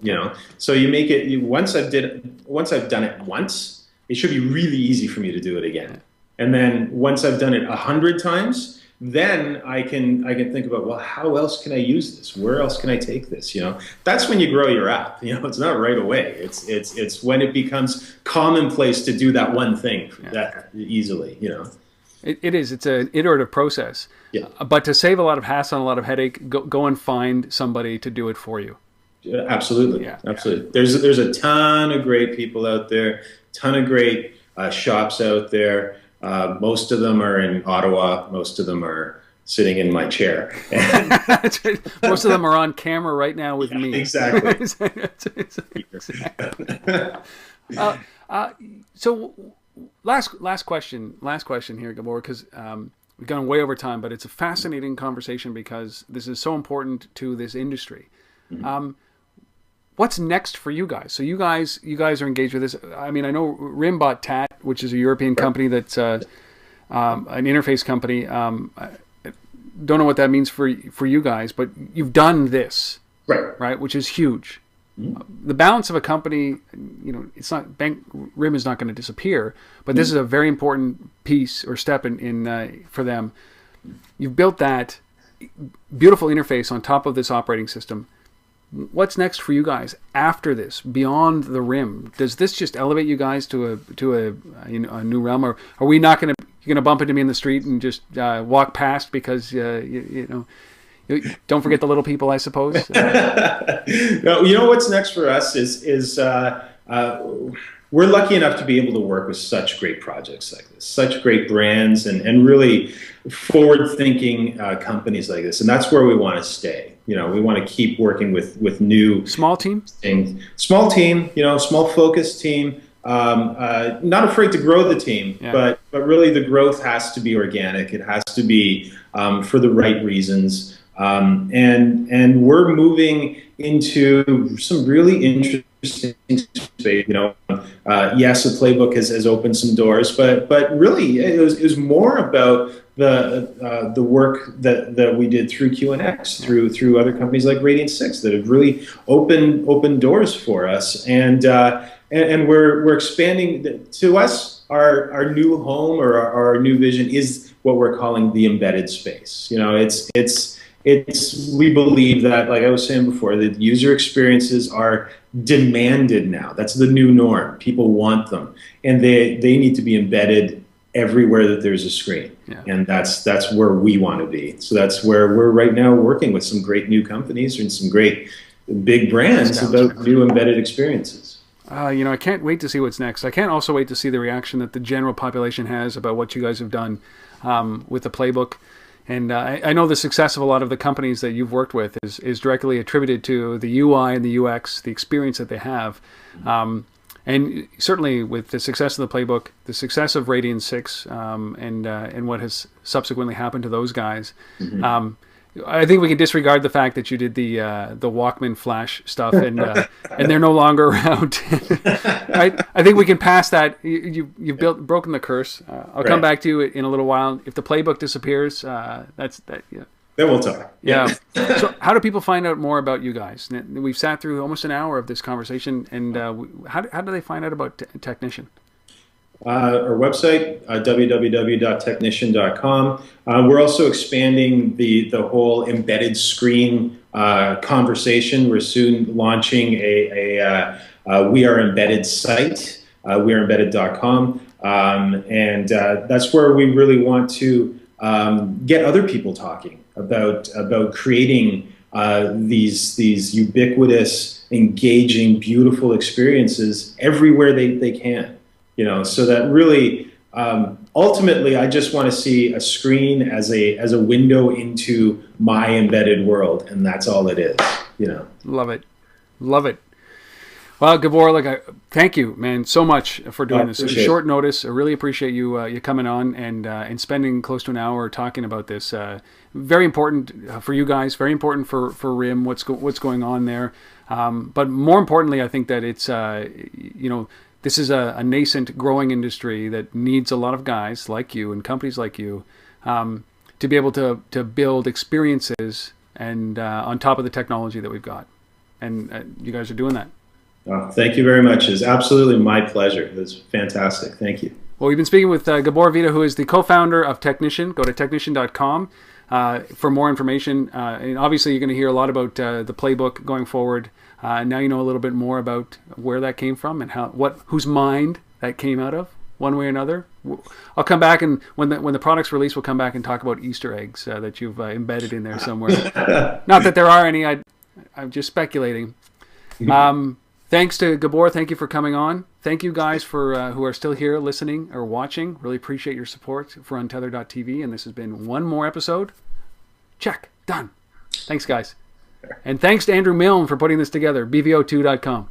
Speaker 2: So you make it. Once I've done it once, it should be really easy for me to do it again, and then once I've done it 100 times. Then I can think about, well, how else can I use this? Where else can I take this? That's when you grow your app. It's not right away. It's when it becomes commonplace to do that one thing that easily.
Speaker 1: It is. It's an iterative process.
Speaker 2: Yeah.
Speaker 1: But to save a lot of hassle and a lot of headache, go and find somebody to do it for you.
Speaker 2: Yeah, absolutely. Yeah. Absolutely. There's a ton of great people out there. Ton of great shops out there. Most of them are in Ottawa. Most of them are sitting in my chair.
Speaker 1: Most of them are on camera right now with me.
Speaker 2: Exactly.
Speaker 1: So last question here, Gabor, because we've gone way over time, but it's a fascinating conversation because this is so important to this industry. Mm-hmm. What's next for you guys? So you guys are engaged with this. I mean, I know RIM bought TAT, which is a European company that's an interface company. I don't know what that means for you guys, but you've done this, right? Which is huge. Mm-hmm. The balance of a company, it's not RIM is not going to disappear, but this is a very important piece or step in for them. You've built that beautiful interface on top of this operating system. what's next for you guys after this, beyond the RIM? Does this just elevate you guys to a new realm, or are we not going to, you're going to bump into me in the street and just walk past because don't forget the little people, I suppose?
Speaker 2: No, you know what's next for us is we're lucky enough to be able to work with such great projects like this, such great brands, and really forward-thinking companies like this, and that's where we want to stay. We want to keep working with new
Speaker 1: small team
Speaker 2: things. Small team, small focused team. Not afraid to grow the team,
Speaker 1: yeah.
Speaker 2: but really the growth has to be organic. It has to be for the right reasons, and we're moving into some really interesting space. Yes, the playbook has opened some doors, but really it was more about the work that we did through QNX, through other companies like Radiant 6 that have really opened doors for us, and we're expanding. To us, our new home or our new vision is what we're calling the embedded space. We believe that, like I was saying before, that user experiences are demanded now. That's the new norm. People want them, and they need to be embedded everywhere that there's a screen.
Speaker 1: Yeah.
Speaker 2: And that's where we want to be. So that's where we're right now working with some great new companies and some great big brands about new embedded experiences.
Speaker 1: I can't wait to see what's next. I can't also wait to see the reaction that the general population has about what you guys have done with the playbook. And I know the success of a lot of the companies that you've worked with is directly attributed to the UI and the UX, the experience that they have. And certainly with the success of the playbook, the success of Radiant 6, and what has subsequently happened to those guys,
Speaker 2: Mm-hmm.
Speaker 1: I think we can disregard the fact that you did the Walkman flash stuff and they're no longer around. Right? I think we can pass that. You've broken the curse. I'll come back to you in a little while. If the playbook disappears, that's that. Yeah.
Speaker 2: Then we'll talk.
Speaker 1: Yeah. So how do people find out more about you guys? We've sat through almost an hour of this conversation, and how do they find out about Teknision?
Speaker 2: Our website, www.teknision.com. We're also expanding the whole embedded screen conversation. We're soon launching a We Are Embedded site, weareembedded.com, and that's where we really want to get other people talking about creating these ubiquitous, engaging, beautiful experiences everywhere they can. So that really, ultimately, I just want to see a screen as a window into my embedded world, and that's all it is.
Speaker 1: Love it. Well, Gabor, thank you, man, so much for doing this. Short notice. I really appreciate you coming on and spending close to an hour talking about this. Very important for you guys. Very important for RIM. What's going on there. But more importantly, I think that it's this is a nascent, growing industry that needs a lot of guys like you and companies like you to be able to build experiences and on top of the technology that we've got. And you guys are doing that.
Speaker 2: Thank you very much. It's absolutely my pleasure. It's fantastic. Thank you.
Speaker 1: Well, we've been speaking with Gabor Vida, who is the co-founder of Teknision. Go to teknision.com for more information. And obviously, you're going to hear a lot about the playbook going forward. Now you know a little bit more about where that came from and whose mind that came out of, one way or another. I'll come back, and when the product's released, we'll come back and talk about Easter eggs that you've embedded in there somewhere. Not that there are any. I'm just speculating. Thanks to Gabor. Thank you for coming on. Thank you guys for who are still here listening or watching. Really appreciate your support for Untether.tv. And this has been one more episode. Check. Done. Thanks, guys. And thanks to Andrew Milne for putting this together. BVO2.com.